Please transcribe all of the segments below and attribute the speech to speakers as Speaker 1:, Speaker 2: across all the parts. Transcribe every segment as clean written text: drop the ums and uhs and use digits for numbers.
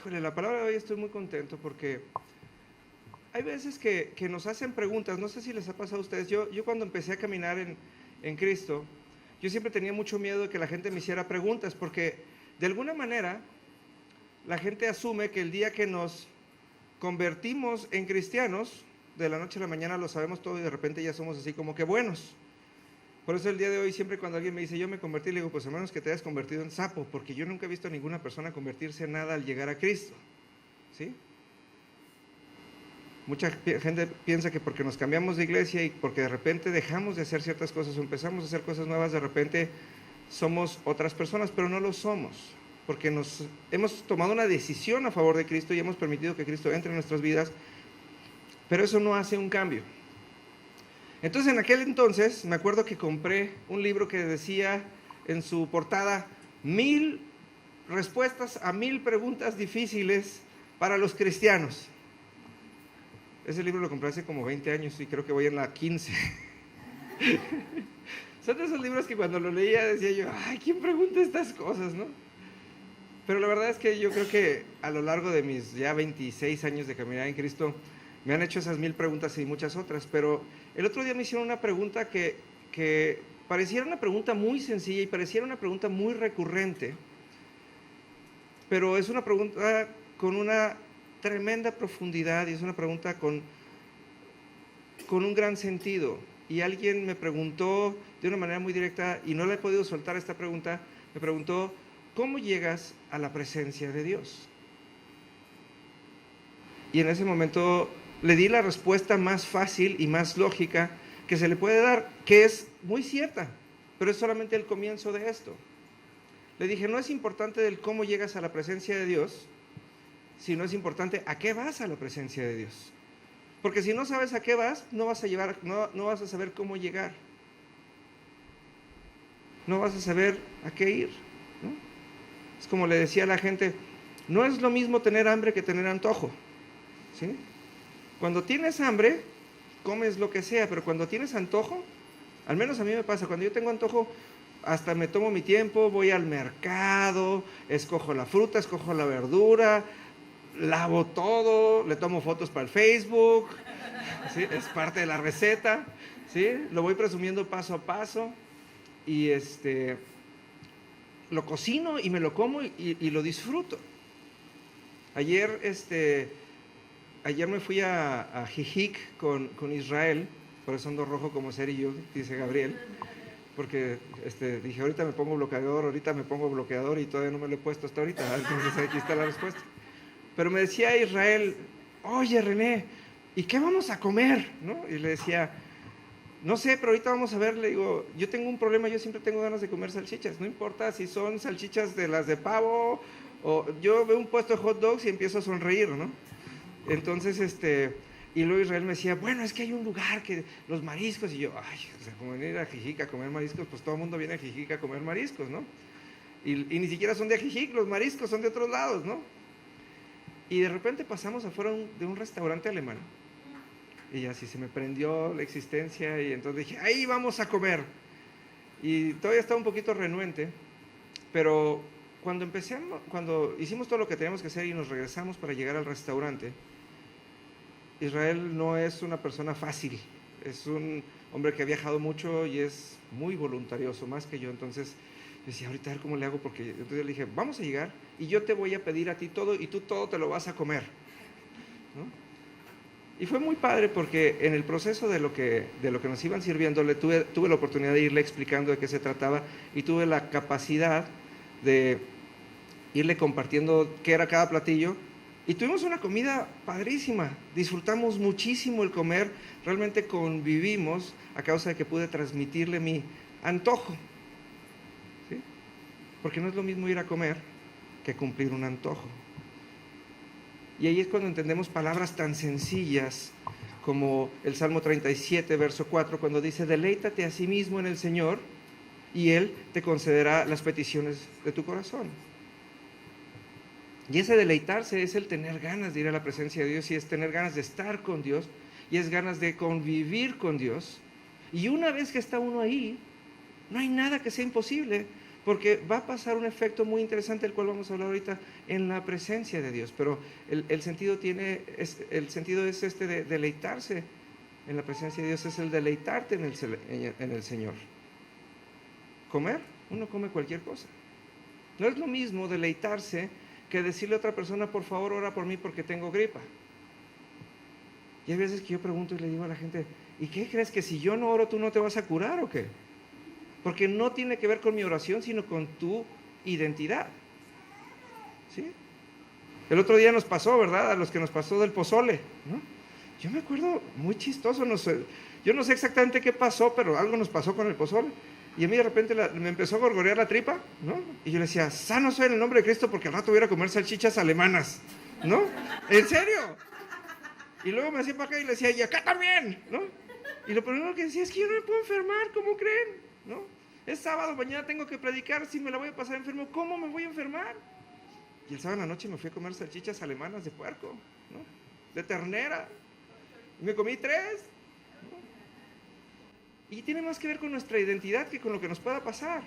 Speaker 1: Híjole, la palabra de hoy estoy muy contento porque hay veces que nos hacen preguntas, no sé si les ha pasado a ustedes, yo cuando empecé a caminar en Cristo, yo siempre tenía mucho miedo de que la gente me hiciera preguntas, porque de alguna manera la gente asume que el día que nos convertimos en cristianos, de la noche a la mañana lo sabemos todo y de repente ya somos así como que buenos. Por eso el día de hoy siempre cuando alguien me dice yo me convertí, le digo pues a menos que te hayas convertido en sapo, porque yo nunca he visto a ninguna persona convertirse en nada al llegar a Cristo, ¿sí? Mucha gente piensa que porque nos cambiamos de iglesia y porque de repente dejamos de hacer ciertas cosas o empezamos a hacer cosas nuevas, de repente somos otras personas, pero no lo somos, porque hemos tomado una decisión a favor de Cristo y hemos permitido que Cristo entre en nuestras vidas, pero eso no hace un cambio. Entonces en aquel entonces me acuerdo que compré un libro que decía en su portada 1000 respuestas a 1000 preguntas difíciles para los cristianos. Ese libro lo compré hace como 20 años y creo que voy en la 15. Son de esos libros que cuando lo leía decía yo, ay, ¿quién pregunta estas cosas, no? Pero la verdad es que yo creo que a lo largo de mis ya 26 años de caminar en Cristo, me han hecho esas 1000 preguntas y muchas otras, pero el otro día me hicieron una pregunta que pareciera una pregunta muy sencilla y pareciera una pregunta muy recurrente, pero es una pregunta con una tremenda profundidad y es una pregunta con un gran sentido. Y alguien me preguntó de una manera muy directa, y no le he podido soltar esta pregunta, me preguntó, ¿cómo llegas a la presencia de Dios? Y en ese momento le di la respuesta más fácil y más lógica que se le puede dar, que es muy cierta, pero es solamente el comienzo de esto. Le dije, no es importante del cómo llegas a la presencia de Dios, sino es importante a qué vas a la presencia de Dios. Porque si no sabes a qué vas, no vas a saber cómo llegar. No vas a saber a qué ir, ¿no? Es como le decía a la gente, no es lo mismo tener hambre que tener antojo, ¿sí? Cuando tienes hambre, comes lo que sea, pero cuando tienes antojo, al menos a mí me pasa, cuando yo tengo antojo, hasta me tomo mi tiempo, voy al mercado, escojo la fruta, escojo la verdura, lavo todo, le tomo fotos para el Facebook, ¿sí? Es parte de la receta, ¿sí? Lo voy presumiendo paso a paso y lo cocino y me lo como y lo disfruto. Ayer me fui a Jijic con Israel, por eso ando rojo como Ser y yo, dice Gabriel, porque dije ahorita me pongo bloqueador y todavía no me lo he puesto hasta ahorita, entonces aquí está la respuesta. Pero me decía Israel, oye René, ¿y qué vamos a comer? ¿No? Y le decía, no sé, pero ahorita vamos a ver, le digo, yo tengo un problema, yo siempre tengo ganas de comer salchichas, no importa si son salchichas de las de pavo, o yo veo un puesto de hot dogs y empiezo a sonreír, ¿no? Entonces, y luego Israel me decía, bueno, es que hay un lugar que los mariscos, y yo, ay, o sea, como venir a Jijic a comer mariscos, pues todo el mundo viene a Jijic a comer mariscos, ¿no? Y ni siquiera son de Jijic, los mariscos son de otros lados, ¿no? Y de repente pasamos afuera de un restaurante alemán. Y así se me prendió la existencia y entonces dije, ahí vamos a comer. Y todavía estaba un poquito renuente, pero cuando hicimos todo lo que teníamos que hacer y nos regresamos para llegar al restaurante, Israel no es una persona fácil, es un hombre que ha viajado mucho y es muy voluntarioso, más que yo. Entonces decía, ahorita a ver cómo le hago, porque entonces le dije, vamos a llegar y yo te voy a pedir a ti todo y tú todo te lo vas a comer, ¿no? Y fue muy padre porque en el proceso de lo que nos iban sirviendo, tuve la oportunidad de irle explicando de qué se trataba y tuve la capacidad de irle compartiendo qué era cada platillo. Y tuvimos una comida padrísima, disfrutamos muchísimo el comer, realmente convivimos a causa de que pude transmitirle mi antojo, ¿sí? Porque no es lo mismo ir a comer que cumplir un antojo. Y ahí es cuando entendemos palabras tan sencillas como el Salmo 37, verso 4, cuando dice, deleítate a sí mismo en el Señor y Él te concederá las peticiones de tu corazón. Y ese deleitarse es el tener ganas de ir a la presencia de Dios y es tener ganas de estar con Dios y es ganas de convivir con Dios. Y una vez que está uno ahí, no hay nada que sea imposible, Porque va a pasar un efecto muy interesante, del cual vamos a hablar ahorita, en la presencia de Dios. Pero el sentido es este de deleitarse en la presencia de Dios, es el deleitarte en el Señor. Comer, uno come cualquier cosa. No es lo mismo deleitarse que decirle a otra persona, por favor, ora por mí porque tengo gripa. Y hay veces que yo pregunto y le digo a la gente, ¿y qué crees, que si yo no oro tú no te vas a curar o qué? Porque no tiene que ver con mi oración, sino con tu identidad. ¿Sí? El otro día nos pasó, ¿verdad? A los que nos pasó del pozole, ¿no? Yo me acuerdo, muy chistoso, yo no sé exactamente qué pasó, pero algo nos pasó con el pozole. Y a mí de repente me empezó a gorgorear la tripa, ¿no? Y yo le decía, sano soy en el nombre de Cristo, porque al rato voy a ir a comer salchichas alemanas, ¿no? ¿En serio? Y luego me hacía para acá y le decía, y acá también, ¿no? Y lo primero que decía es que yo no me puedo enfermar, ¿cómo creen? ¿No? Es sábado, mañana tengo que predicar, si me la voy a pasar enfermo, ¿cómo me voy a enfermar? Y el sábado en la noche me fui a comer salchichas alemanas de puerco, ¿no? De ternera. Y me comí 3, ¿no? Y tiene más que ver con nuestra identidad que con lo que nos pueda pasar.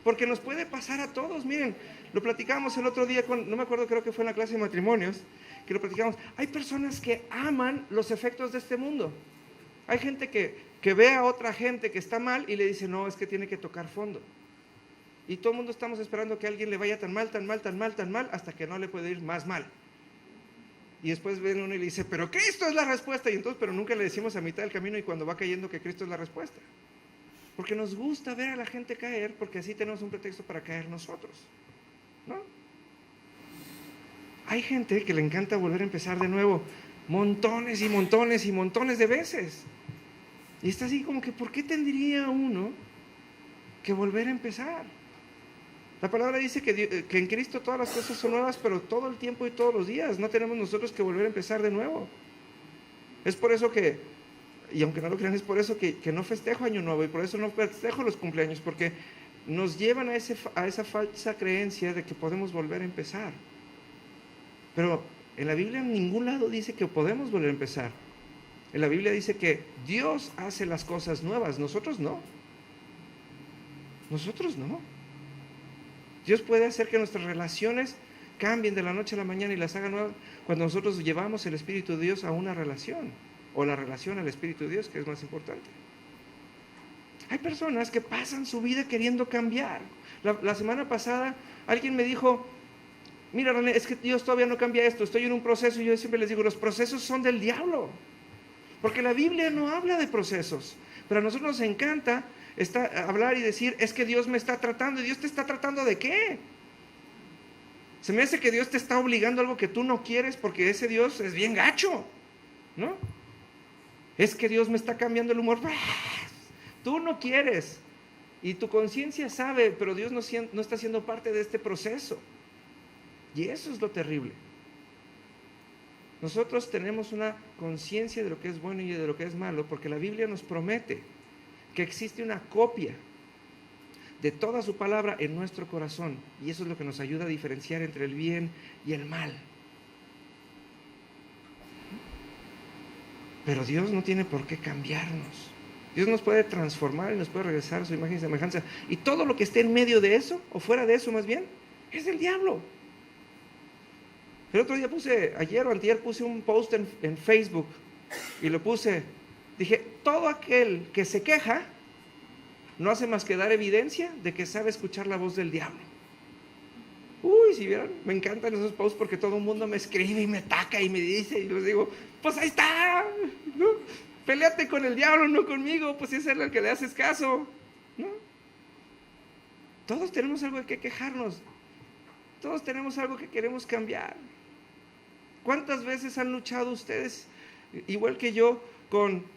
Speaker 1: Porque nos puede pasar a todos. Miren, lo platicamos el otro día no me acuerdo, creo que fue en la clase de matrimonios, que lo platicamos. Hay personas que aman los efectos de este mundo. Hay gente que ve a otra gente que está mal y le dice, no, es que tiene que tocar fondo. Y todo el mundo estamos esperando que a alguien le vaya tan mal, tan mal, tan mal, tan mal, hasta que no le puede ir más mal. Y después viene uno y le dice, pero Cristo es la respuesta. Y entonces, pero nunca le decimos a mitad del camino y cuando va cayendo que Cristo es la respuesta. Porque nos gusta ver a la gente caer, porque así tenemos un pretexto para caer nosotros, ¿no? Hay gente que le encanta volver a empezar de nuevo, montones y montones y montones de veces. Y está así como que, ¿por qué tendría uno que volver a empezar? La palabra dice que en Cristo todas las cosas son nuevas, pero todo el tiempo y todos los días. No tenemos nosotros que volver a empezar de nuevo. Es por eso que, y aunque no lo crean, es por eso que no festejo Año Nuevo y por eso no festejo los cumpleaños, porque nos llevan a esa falsa creencia de que podemos volver a empezar. Pero en la Biblia en ningún lado dice que podemos volver a empezar. En la Biblia dice que Dios hace las cosas nuevas, nosotros no. Nosotros no. Dios puede hacer que nuestras relaciones cambien de la noche a la mañana y las haga nuevas cuando nosotros llevamos el Espíritu de Dios a una relación, o la relación al Espíritu de Dios, que es más importante. Hay personas que pasan su vida queriendo cambiar. La semana pasada alguien me dijo, mira René, es que Dios todavía no cambia esto, estoy en un proceso. Y yo siempre les digo, los procesos son del diablo, porque la Biblia no habla de procesos, pero a nosotros nos encanta hablar y decir, es que Dios me está tratando. ¿Y Dios te está tratando de qué? Se me hace que Dios te está obligando a algo que tú no quieres, porque ese Dios es bien gacho, ¿no? Es que Dios me está cambiando el humor. Tú no quieres, y tu conciencia sabe, pero Dios no está siendo parte de este proceso. Y eso es lo terrible. Nosotros tenemos una conciencia de lo que es bueno y de lo que es malo, porque la Biblia nos promete que existe una copia de toda su palabra en nuestro corazón, y eso es lo que nos ayuda a diferenciar entre el bien y el mal. Pero Dios no tiene por qué cambiarnos. Dios nos puede transformar y nos puede regresar a su imagen y semejanza, y todo lo que esté en medio de eso, o fuera de eso más bien, es del diablo. El otro día ayer o antier puse un post en Facebook, y lo dije, todo aquel que se queja no hace más que dar evidencia de que sabe escuchar la voz del diablo. Uy, si vieran, me encantan esos posts porque todo el mundo me escribe y me ataca y me dice, y les digo, pues ahí está, ¿no? Péleate con el diablo, no conmigo, pues es él el que le haces caso, ¿no? Todos tenemos algo de qué quejarnos, todos tenemos algo que queremos cambiar. ¿Cuántas veces han luchado ustedes, igual que yo, con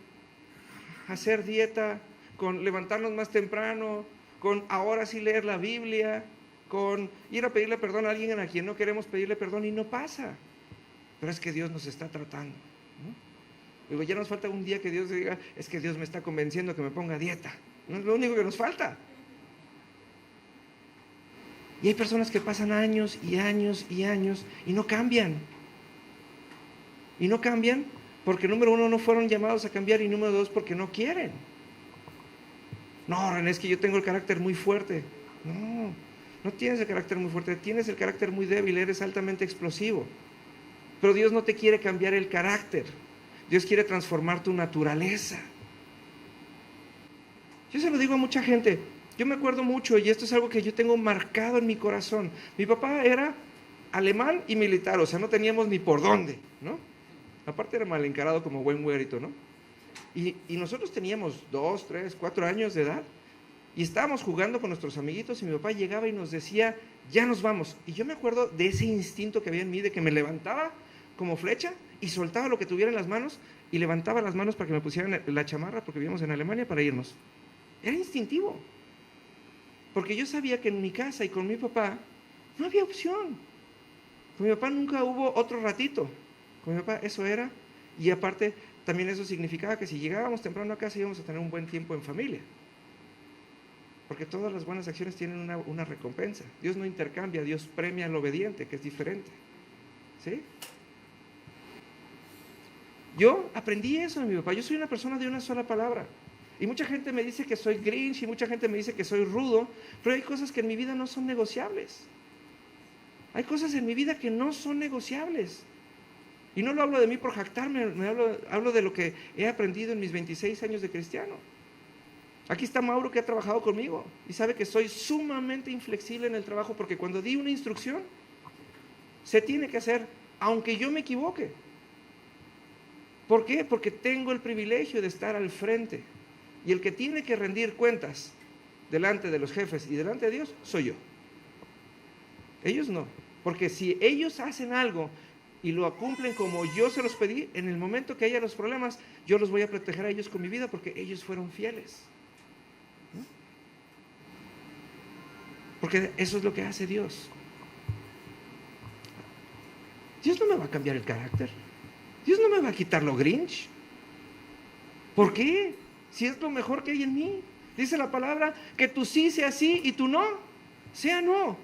Speaker 1: hacer dieta, con levantarnos más temprano, con ahora sí leer la Biblia, con ir a pedirle perdón a alguien a quien no queremos pedirle perdón y no pasa? Pero es que Dios nos está tratando, ¿no? Digo, ya nos falta un día que Dios diga, es que Dios me está convenciendo que me ponga a dieta. No es lo único que nos falta. Y hay personas que pasan años y años y años y no cambian. Y no cambian porque, número uno, no fueron llamados a cambiar, y número dos, porque no quieren. No, René, es que yo tengo el carácter muy fuerte. No, No tienes el carácter muy fuerte, tienes el carácter muy débil, eres altamente explosivo. Pero Dios no te quiere cambiar el carácter. Dios quiere transformar tu naturaleza. Yo se lo digo a mucha gente. Yo me acuerdo mucho, y esto es algo que yo tengo marcado en mi corazón. Mi papá era alemán y militar, o sea, no teníamos ni por dónde, ¿no? Aparte era mal encarado como buen güerito, ¿no? Y nosotros teníamos 2, 3, 4 años de edad, y estábamos jugando con nuestros amiguitos, y mi papá llegaba y nos decía, ya nos vamos. Y yo me acuerdo de ese instinto que había en mí, de que me levantaba como flecha, y soltaba lo que tuviera en las manos, y levantaba las manos para que me pusieran la chamarra, porque vivíamos en Alemania, para irnos. Era instintivo. Porque yo sabía que en mi casa y con mi papá no había opción. Con mi papá nunca hubo otro ratito. Con mi papá eso era. Y aparte, también eso significaba que si llegábamos temprano a casa íbamos a tener un buen tiempo en familia. Porque todas las buenas acciones tienen una recompensa. Dios no intercambia, Dios premia al obediente, que es diferente. ¿Sí? Yo aprendí eso de mi papá. Yo soy una persona de una sola palabra. Y mucha gente me dice que soy grinch y mucha gente me dice que soy rudo, pero hay cosas que en mi vida no son negociables. Hay cosas en mi vida que no son negociables. Y no lo hablo de mí por jactarme, hablo de lo que he aprendido en mis 26 años de cristiano. Aquí está Mauro, que ha trabajado conmigo y sabe que soy sumamente inflexible en el trabajo, porque cuando di una instrucción se tiene que hacer aunque yo me equivoque. ¿Por qué? Porque tengo el privilegio de estar al frente. Y el que tiene que rendir cuentas delante de los jefes y delante de Dios, soy yo. Ellos no. Porque si ellos hacen algo y lo cumplen como yo se los pedí, en el momento que haya los problemas, yo los voy a proteger a ellos con mi vida, porque ellos fueron fieles. ¿No? Porque eso es lo que hace Dios. Dios no me va a cambiar el carácter. Dios no me va a quitar lo grinch. ¿Por qué? Si es lo mejor que hay en mí. Dice la palabra que tu sí sea sí y tu no sea no.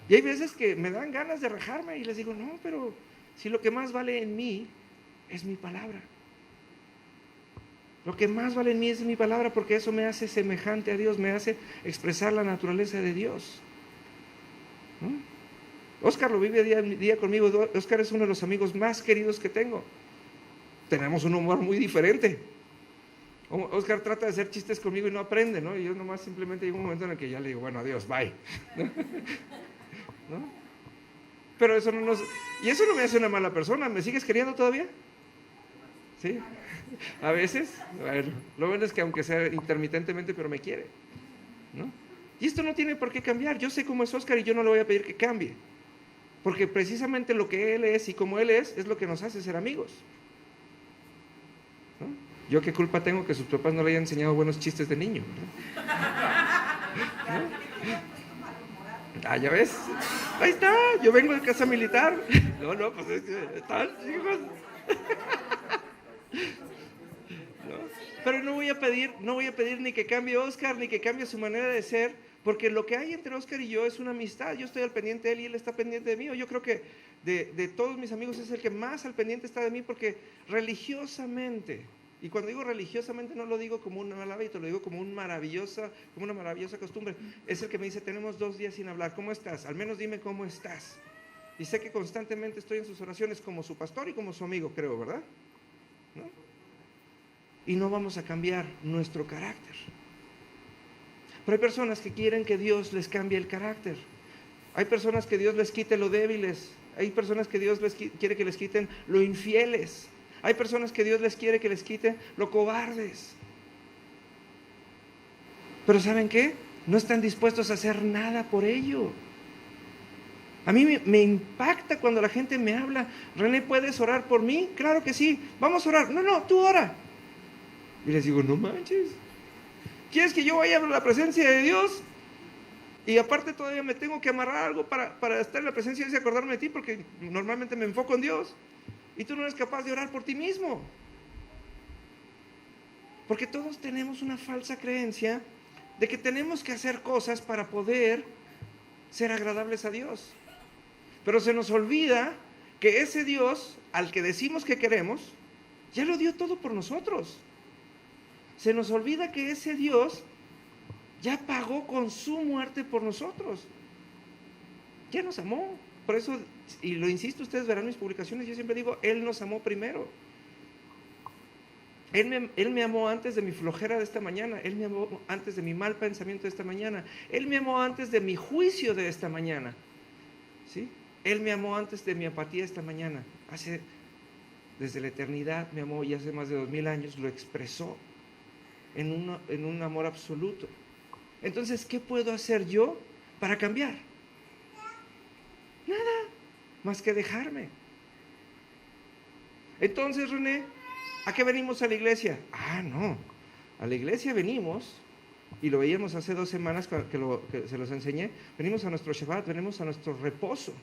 Speaker 1: Y hay veces que me dan ganas de rajarme y les digo, no, pero si lo que más vale en mí es mi palabra. Lo que más vale en mí es mi palabra, porque eso me hace semejante a Dios, me hace expresar la naturaleza de Dios. ¿No? Oscar lo vive día a día conmigo. Oscar es uno de los amigos más queridos que tengo. Tenemos un humor muy diferente. Oscar trata de hacer chistes conmigo y no aprende, ¿no? Y yo nomás simplemente llega un momento en el que ya le digo, bueno, adiós, bye. ¿No? Pero eso no nos... Y eso no me hace una mala persona. ¿Me sigues queriendo todavía? ¿Sí? A veces. Bueno, lo bueno es que aunque sea intermitentemente, pero me quiere, ¿no? Y esto no tiene por qué cambiar. Yo sé cómo es Oscar y yo no le voy a pedir que cambie. Porque precisamente lo que él es y como él es lo que nos hace ser amigos. ¿No? Yo qué culpa tengo que sus papás no le hayan enseñado buenos chistes de niño, ¿no? ¿No? Ah, ¿ya ves? Ahí está, yo vengo de casa militar. No, pues están, hijos. ¿No? Pero no voy a pedir ni que cambie Oscar, ni que cambie su manera de ser, porque lo que hay entre Oscar y yo es una amistad. Yo estoy al pendiente de él y él está pendiente de mí. Yo creo que de todos mis amigos es el que más al pendiente está de mí, porque religiosamente, y cuando digo religiosamente no lo digo como un mal hábito, lo digo como una maravillosa costumbre. Es el que me dice, tenemos 2 días sin hablar, ¿cómo estás? Al menos dime cómo estás. Y sé que constantemente estoy en sus oraciones como su pastor y como su amigo, creo, ¿verdad? ¿No? Y no vamos a cambiar nuestro carácter. Pero hay personas que quieren que Dios les cambie el carácter. Hay personas que Dios les quite lo débiles. Hay personas que Dios quiere que les quiten lo infieles. Hay personas que Dios les quiere que les quite lo cobardes. Pero ¿saben qué? No están dispuestos a hacer nada por ello. A mí me impacta cuando la gente me habla, René, ¿puedes orar por mí? Claro que sí, vamos a orar. No, tú ora. Y les digo, no manches. ¿Quieres que yo vaya a la presencia de Dios? Y aparte todavía me tengo que amarrar algo para estar en la presencia de Dios y acordarme de ti, porque normalmente me enfoco en Dios. Y tú no eres capaz de orar por ti mismo. Porque todos tenemos una falsa creencia de que tenemos que hacer cosas para poder ser agradables a Dios. Pero se nos olvida que ese Dios al que decimos que queremos, ya lo dio todo por nosotros. Se nos olvida que ese Dios Ya pagó con su muerte por nosotros. Ya nos amó. Por eso, y lo insisto, ustedes verán mis publicaciones, yo siempre digo, Él nos amó primero. Él me amó antes de mi flojera de esta mañana. Él me amó antes de mi mal pensamiento de esta mañana. Él me amó antes de mi juicio de esta mañana. ¿Sí? Él me amó antes de mi apatía esta mañana. Desde la eternidad me amó y hace más de 2000 años lo expresó en un amor absoluto. Entonces, ¿qué puedo hacer yo para cambiar? Nada, más que dejarme. Entonces, René, ¿a qué venimos a la iglesia? No, a la iglesia venimos, y lo veíamos hace 2 semanas que se los enseñé, venimos a nuestro Shabbat, venimos a nuestro reposo,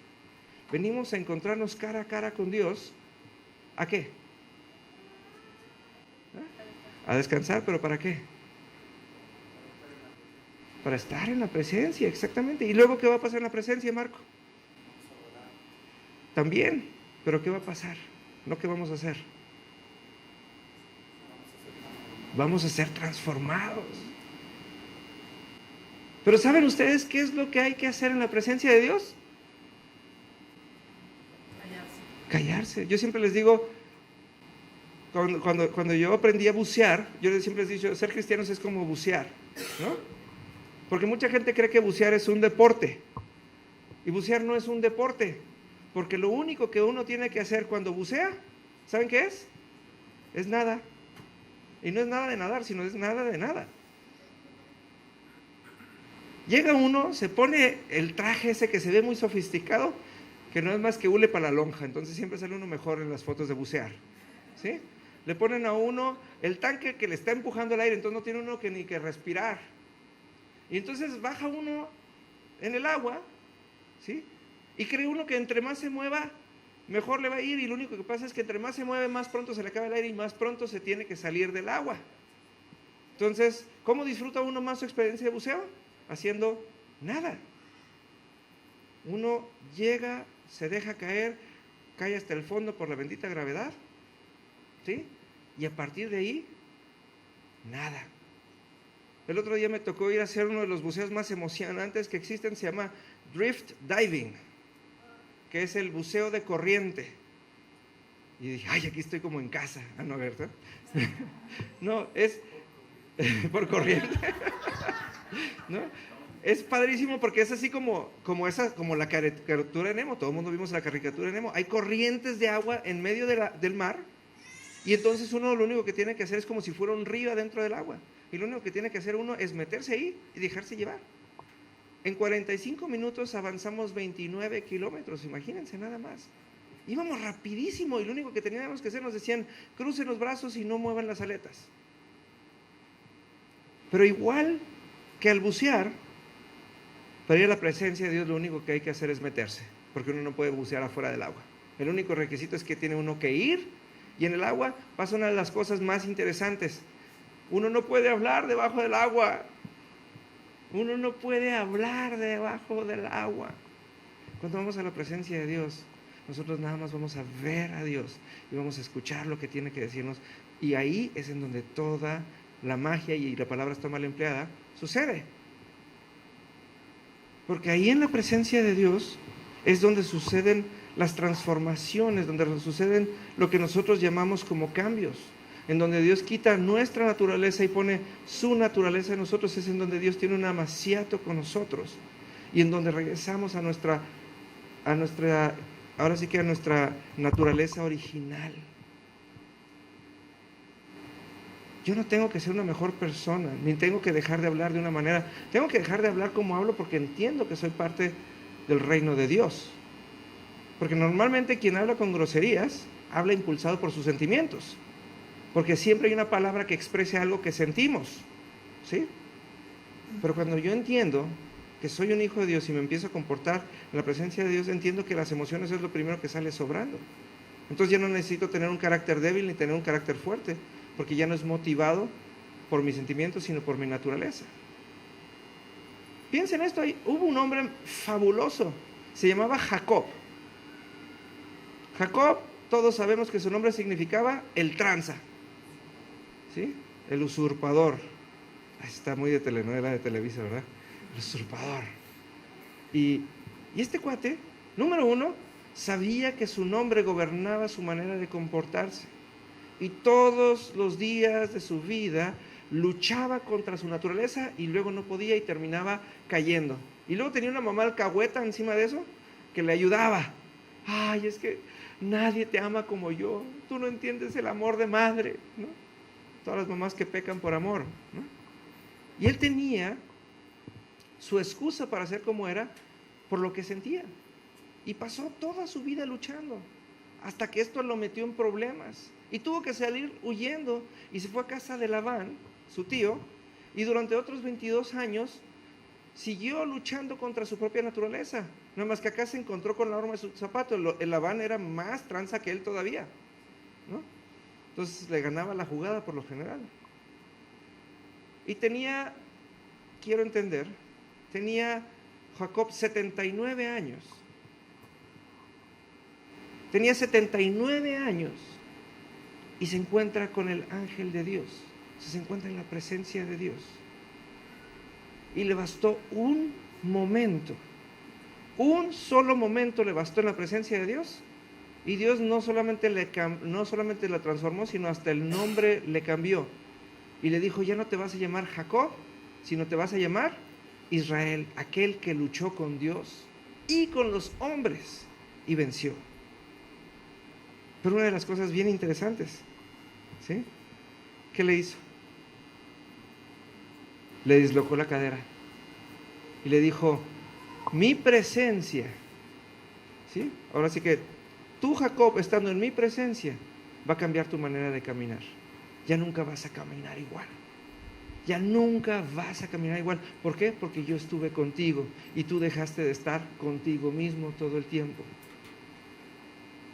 Speaker 1: venimos a encontrarnos cara a cara con Dios. ¿A qué? A descansar, ¿pero para qué? Para estar en la presencia, exactamente. ¿Y luego qué va a pasar en la presencia, Marco? También, pero ¿qué va a pasar? No, ¿qué vamos a hacer? Vamos a ser transformados. Pero ¿saben ustedes qué es lo que hay que hacer en la presencia de Dios? Callarse. Yo siempre les digo, cuando yo aprendí a bucear, yo siempre les he dicho, ser cristianos es como bucear, ¿no? Porque mucha gente cree que bucear es un deporte. Y bucear no es un deporte. Porque lo único que uno tiene que hacer cuando bucea, ¿saben qué es? Es nada. Y no es nada de nadar, sino es nada de nada. Llega uno, se pone el traje ese que se ve muy sofisticado, que no es más que hule para la lonja, entonces siempre sale uno mejor en las fotos de bucear, ¿sí? Le ponen a uno el tanque que le está empujando el aire, entonces no tiene uno que ni que respirar. Y entonces baja uno en el agua, ¿sí? Y cree uno que entre más se mueva, mejor le va a ir, y lo único que pasa es que entre más se mueve, más pronto se le acaba el aire y más pronto se tiene que salir del agua. Entonces, ¿cómo disfruta uno más su experiencia de buceo? Haciendo nada. Uno llega, se deja caer, cae hasta el fondo por la bendita gravedad, ¿sí? Y a partir de ahí, nada. El otro día me tocó ir a hacer uno de los buceos más emocionantes que existen, se llama drift diving, que es el buceo de corriente. Y dije, aquí estoy como en casa. No, ¿verdad? No, es por corriente. ¿No? Es padrísimo porque es así como la caricatura de Nemo. Todo el mundo vimos la caricatura de Nemo. Hay corrientes de agua en medio del mar, y entonces uno lo único que tiene que hacer es como si fuera un río adentro del agua. Y lo único que tiene que hacer uno es meterse ahí y dejarse llevar. En 45 minutos avanzamos 29 kilómetros, imagínense nada más. Íbamos rapidísimo y lo único que teníamos que hacer, nos decían, crucen los brazos y no muevan las aletas. Pero igual que al bucear, para ir a la presencia de Dios, lo único que hay que hacer es meterse, porque uno no puede bucear afuera del agua. El único requisito es que tiene uno que ir, y en el agua pasa una de las cosas más interesantes. Uno no puede hablar debajo del agua. Uno no puede hablar debajo del agua. Cuando vamos a la presencia de Dios, nosotros nada más vamos a ver a Dios y vamos a escuchar lo que tiene que decirnos, y ahí es en donde toda la magia, y la palabra está mal empleada, sucede. Porque ahí en la presencia de Dios es donde suceden las transformaciones, donde suceden lo que nosotros llamamos como cambios, en donde Dios quita nuestra naturaleza y pone su naturaleza en nosotros. Es en donde Dios tiene un amaciato con nosotros, y en donde regresamos a nuestra naturaleza original. Yo no tengo que ser una mejor persona, ni tengo que dejar de hablar de una manera. Tengo que dejar de hablar como hablo porque entiendo que soy parte del reino de Dios. Porque normalmente quien habla con groserías habla impulsado por sus sentimientos. Porque siempre hay una palabra que exprese algo que sentimos, ¿sí? Pero cuando yo entiendo que soy un hijo de Dios y me empiezo a comportar en la presencia de Dios, entiendo que las emociones es lo primero que sale sobrando. Entonces ya no necesito tener un carácter débil ni tener un carácter fuerte, porque ya no es motivado por mis sentimientos, sino por mi naturaleza. Piensen esto, hubo un hombre fabuloso, se llamaba Jacob. Jacob, todos sabemos que su nombre significaba el tranza, ¿sí? El usurpador. Está muy de telenovela de Televisa, ¿verdad? El usurpador. Y este cuate, número uno, sabía que su nombre gobernaba su manera de comportarse. Y todos los días de su vida luchaba contra su naturaleza y luego no podía y terminaba cayendo. Y luego tenía una mamá alcahueta encima de eso que le ayudaba. Ay, es que nadie te ama como yo. Tú no entiendes el amor de madre, ¿no? Todas las mamás que pecan por amor, ¿no? Y él tenía su excusa para ser como era por lo que sentía. Y pasó toda su vida luchando hasta que esto lo metió en problemas. Y tuvo que salir huyendo y se fue a casa de Labán, su tío, y durante otros 22 años siguió luchando contra su propia naturaleza. Nada más que acá se encontró con la horma de su zapato. El Labán era más tranza que él todavía, ¿no? Entonces le ganaba la jugada por lo general. Y tenía, quiero entender, tenía Jacob 79 años. Tenía 79 años y se encuentra con el ángel de Dios. Se encuentra en la presencia de Dios. Y le bastó un momento. Un solo momento le bastó en la presencia de Dios. Y Dios no solamente la transformó, sino hasta el nombre le cambió. Y le dijo, ya no te vas a llamar Jacob, sino te vas a llamar Israel, aquel que luchó con Dios y con los hombres y venció. Pero una de las cosas bien interesantes, ¿sí? ¿Qué le hizo? Le dislocó la cadera y le dijo, mi presencia, ¿sí? Ahora sí que tú, Jacob, estando en mi presencia, va a cambiar tu manera de caminar. Ya nunca vas a caminar igual. Ya nunca vas a caminar igual. ¿Por qué? Porque yo estuve contigo y tú dejaste de estar contigo mismo todo el tiempo.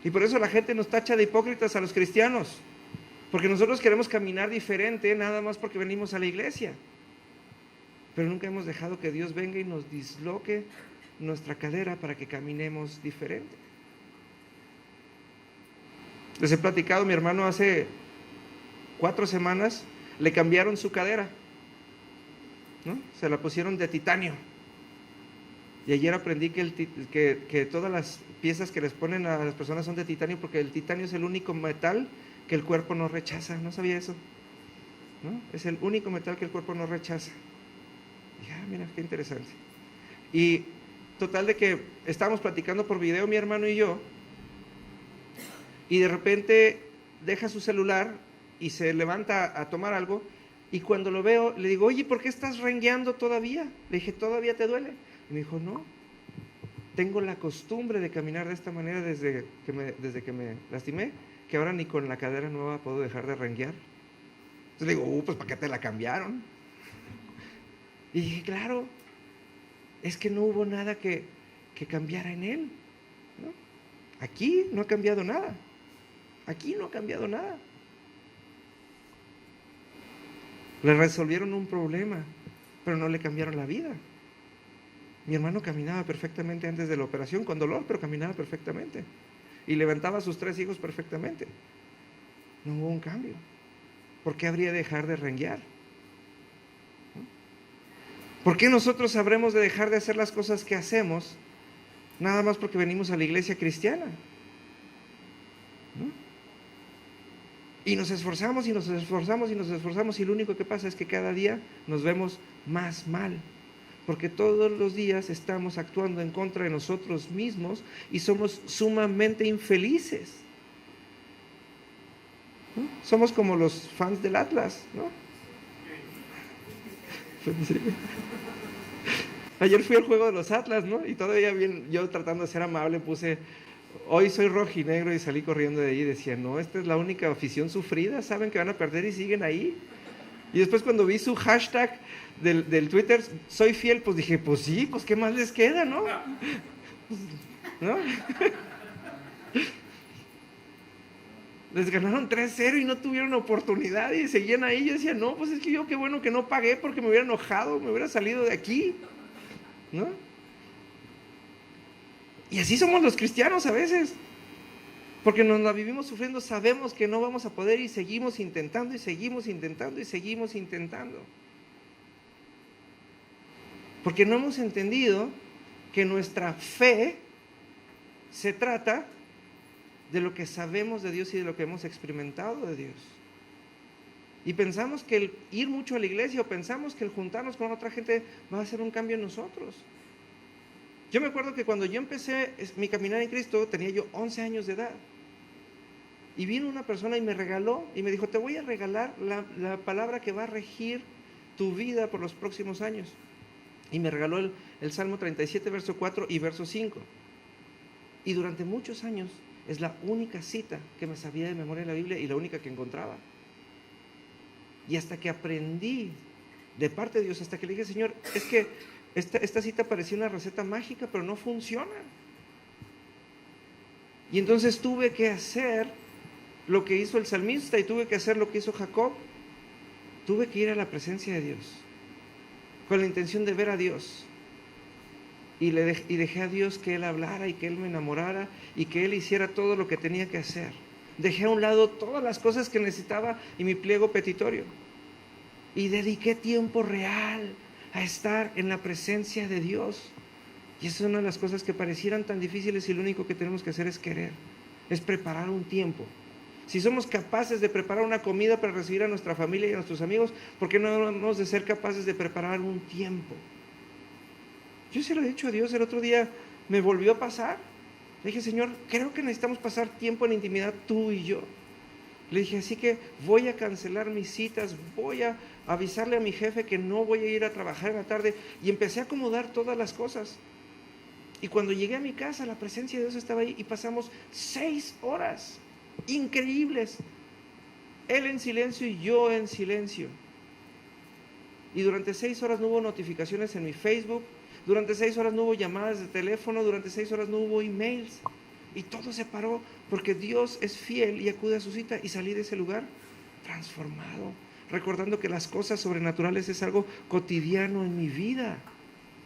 Speaker 1: Y por eso la gente nos tacha de hipócritas a los cristianos, porque nosotros queremos caminar diferente nada más porque venimos a la iglesia, pero nunca hemos dejado que Dios venga y nos disloque nuestra cadera para que caminemos diferente. Les he platicado, mi hermano hace 4 semanas le cambiaron su cadera, ¿no? Se la pusieron de titanio. Y ayer aprendí que todas las piezas que les ponen a las personas son de titanio, porque el titanio es el único metal que el cuerpo no rechaza. ¿No sabía eso? ¿No? Es el único metal que el cuerpo no rechaza. Y mira, qué interesante. Y total de que estábamos platicando por video mi hermano y yo, y de repente deja su celular y se levanta a tomar algo, y cuando lo veo le digo, oye, ¿por qué estás rengueando todavía? Le dije, ¿todavía te duele? Y me dijo, no, tengo la costumbre de caminar de esta manera desde que me lastimé, que ahora ni con la cadera nueva puedo dejar de renguear. Entonces le digo, pues ¿para qué te la cambiaron? Y dije, claro, es que no hubo nada que cambiara en él, ¿no? Aquí no ha cambiado nada. Aquí no ha cambiado nada. Le resolvieron un problema, pero no le cambiaron la vida. Mi hermano caminaba perfectamente antes de la operación, con dolor, pero caminaba perfectamente. Y levantaba a sus 3 hijos perfectamente. No hubo un cambio. ¿Por qué habría de dejar de renguear? ¿No? ¿Por qué nosotros habremos de dejar de hacer las cosas que hacemos nada más porque venimos a la iglesia cristiana? ¿No? Y nos esforzamos y nos esforzamos y nos esforzamos, y lo único que pasa es que cada día nos vemos más mal, porque todos los días estamos actuando en contra de nosotros mismos y somos sumamente infelices, ¿no? Somos como los fans del Atlas, ¿no? Ayer fui al juego de los Atlas, ¿no? Y todavía bien, yo tratando de ser amable puse, hoy soy rojinegro, y salí corriendo de ahí y decía, no, esta es la única afición sufrida, saben que van a perder y siguen ahí. Y después cuando vi su hashtag del Twitter, soy fiel, pues dije, pues sí, pues qué más les queda, ¿no? ¿No? Les ganaron 3-0 y no tuvieron oportunidad y seguían ahí. Yo decía, no, pues es que yo qué bueno que no pagué, porque me hubiera enojado, me hubiera salido de aquí, ¿no? Y así somos los cristianos a veces, porque nos la vivimos sufriendo, sabemos que no vamos a poder y seguimos intentando y seguimos intentando y seguimos intentando. Porque no hemos entendido que nuestra fe se trata de lo que sabemos de Dios y de lo que hemos experimentado de Dios. Y pensamos que el ir mucho a la iglesia o pensamos que el juntarnos con otra gente va a hacer un cambio en nosotros. Yo me acuerdo que cuando yo empecé mi caminar en Cristo, tenía yo 11 años de edad. Y vino una persona y me regaló, y me dijo, te voy a regalar la palabra que va a regir tu vida por los próximos años. Y me regaló el Salmo 37, verso 4 y verso 5. Y durante muchos años es la única cita que me sabía de memoria en la Biblia y la única que encontraba. Y hasta que aprendí de parte de Dios, hasta que le dije, Señor, es que esta cita parecía una receta mágica, pero no funciona. Y entonces tuve que hacer lo que hizo el salmista y tuve que hacer lo que hizo Jacob. Tuve que ir a la presencia de Dios con la intención de ver a Dios. Y dejé a Dios que Él hablara y que Él me enamorara y que Él hiciera todo lo que tenía que hacer. Dejé a un lado todas las cosas que necesitaba y mi pliego petitorio. Y dediqué tiempo real a estar en la presencia de Dios. Y esa es una de las cosas que parecieran tan difíciles y lo único que tenemos que hacer es querer, es preparar un tiempo. Si somos capaces de preparar una comida para recibir a nuestra familia y a nuestros amigos, ¿por qué no hemos de ser capaces de preparar un tiempo? Yo se lo he dicho a Dios, el otro día me volvió a pasar. Le dije, Señor, creo que necesitamos pasar tiempo en intimidad tú y yo. Le dije, así que voy a cancelar mis citas, voy a avisarle a mi jefe que no voy a ir a trabajar en la tarde. Y empecé a acomodar todas las cosas. Y cuando llegué a mi casa, la presencia de Dios estaba ahí y pasamos 6 horas increíbles. Él en silencio y yo en silencio. Y durante 6 horas no hubo notificaciones en mi Facebook, durante 6 horas no hubo llamadas de teléfono, durante 6 horas no hubo emails. Y todo se paró porque Dios es fiel y acude a su cita, y salí de ese lugar transformado, recordando que las cosas sobrenaturales es algo cotidiano en mi vida.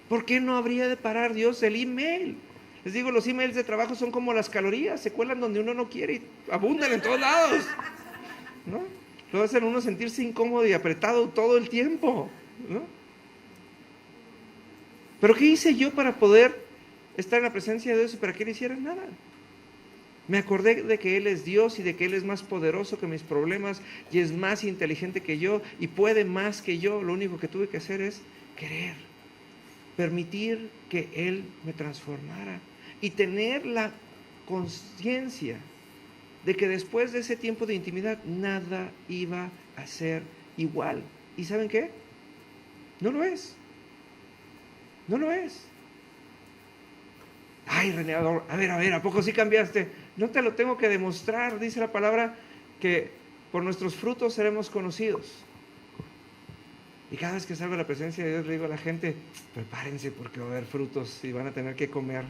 Speaker 1: ¿Por qué no habría de parar Dios el email? Les digo, los emails de trabajo son como las calorías, se cuelan donde uno no quiere y abundan en todos lados, ¿no? Lo hacen uno sentirse incómodo y apretado todo el tiempo, ¿no? Pero ¿qué hice yo para poder estar en la presencia de Dios y para que Él hiciera nada? Me acordé de que Él es Dios y de que Él es más poderoso que mis problemas y es más inteligente que yo y puede más que yo. Lo único que tuve que hacer es querer, permitir que Él me transformara y tener la conciencia de que después de ese tiempo de intimidad nada iba a ser igual. ¿Y saben qué? No lo es. No lo es. Ay, René, a ver, ¿a poco sí cambiaste? No te lo tengo que demostrar, dice la palabra, que por nuestros frutos seremos conocidos. Y cada vez que salgo a la presencia de Dios le digo a la gente, prepárense porque va a haber frutos y van a tener que comer.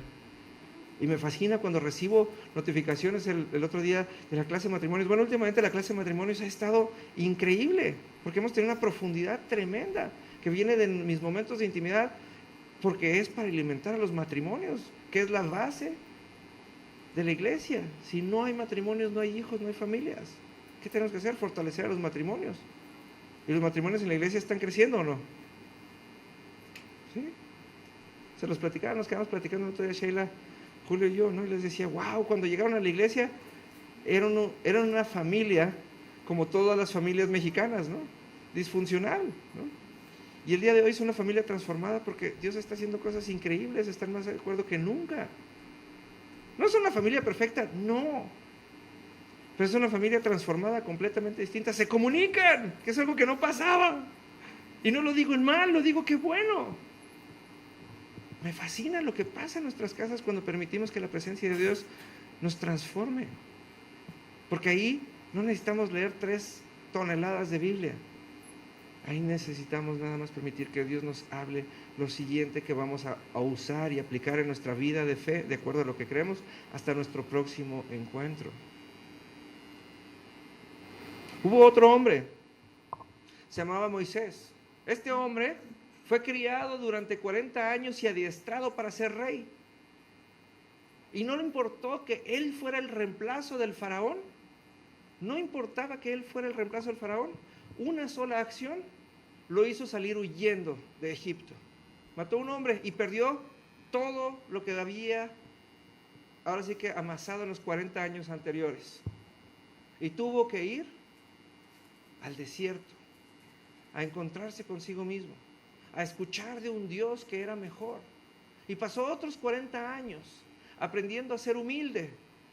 Speaker 1: Y me fascina cuando recibo notificaciones el otro día de la clase de matrimonios. Bueno, últimamente la clase de matrimonios ha estado increíble, porque hemos tenido una profundidad tremenda que viene de mis momentos de intimidad, porque es para alimentar a los matrimonios, que es la base de la iglesia. Si no hay matrimonios, no hay hijos, no hay familias. ¿Qué tenemos que hacer? Fortalecer a los matrimonios. ¿Y los matrimonios en la iglesia están creciendo o no? ¿Sí? Se los platicaba, nos quedamos platicando el otro día Sheila, Julio y yo, ¿no? Y les decía, wow, cuando llegaron a la iglesia eran una familia como todas las familias mexicanas, ¿no? Disfuncional, ¿no? Y el día de hoy es una familia transformada porque Dios está haciendo cosas increíbles, están más de acuerdo que nunca. No es una familia perfecta, no. Pero es una familia transformada, completamente distinta. Se comunican, que es algo que no pasaba. Y no lo digo en mal, lo digo que bueno. Me fascina lo que pasa en nuestras casas cuando permitimos que la presencia de Dios nos transforme. Porque ahí no necesitamos leer 3 toneladas de Biblia. Ahí necesitamos nada más permitir que Dios nos hable lo siguiente que vamos a usar y aplicar en nuestra vida de fe, de acuerdo a lo que creemos, hasta nuestro próximo encuentro. Hubo otro hombre, se llamaba Moisés. Este hombre fue criado durante 40 años y adiestrado para ser rey. Y no le importó que él fuera el reemplazo del faraón. No importaba que él fuera el reemplazo del faraón. Una sola acción lo hizo salir huyendo de Egipto. mató a un hombre y perdió todo lo que había, ahora sí que amasado en los 40 años anteriores. Y tuvo que ir al desierto, a encontrarse consigo mismo, a escuchar de un Dios que era mejor. Y pasó otros 40 años aprendiendo a ser humilde,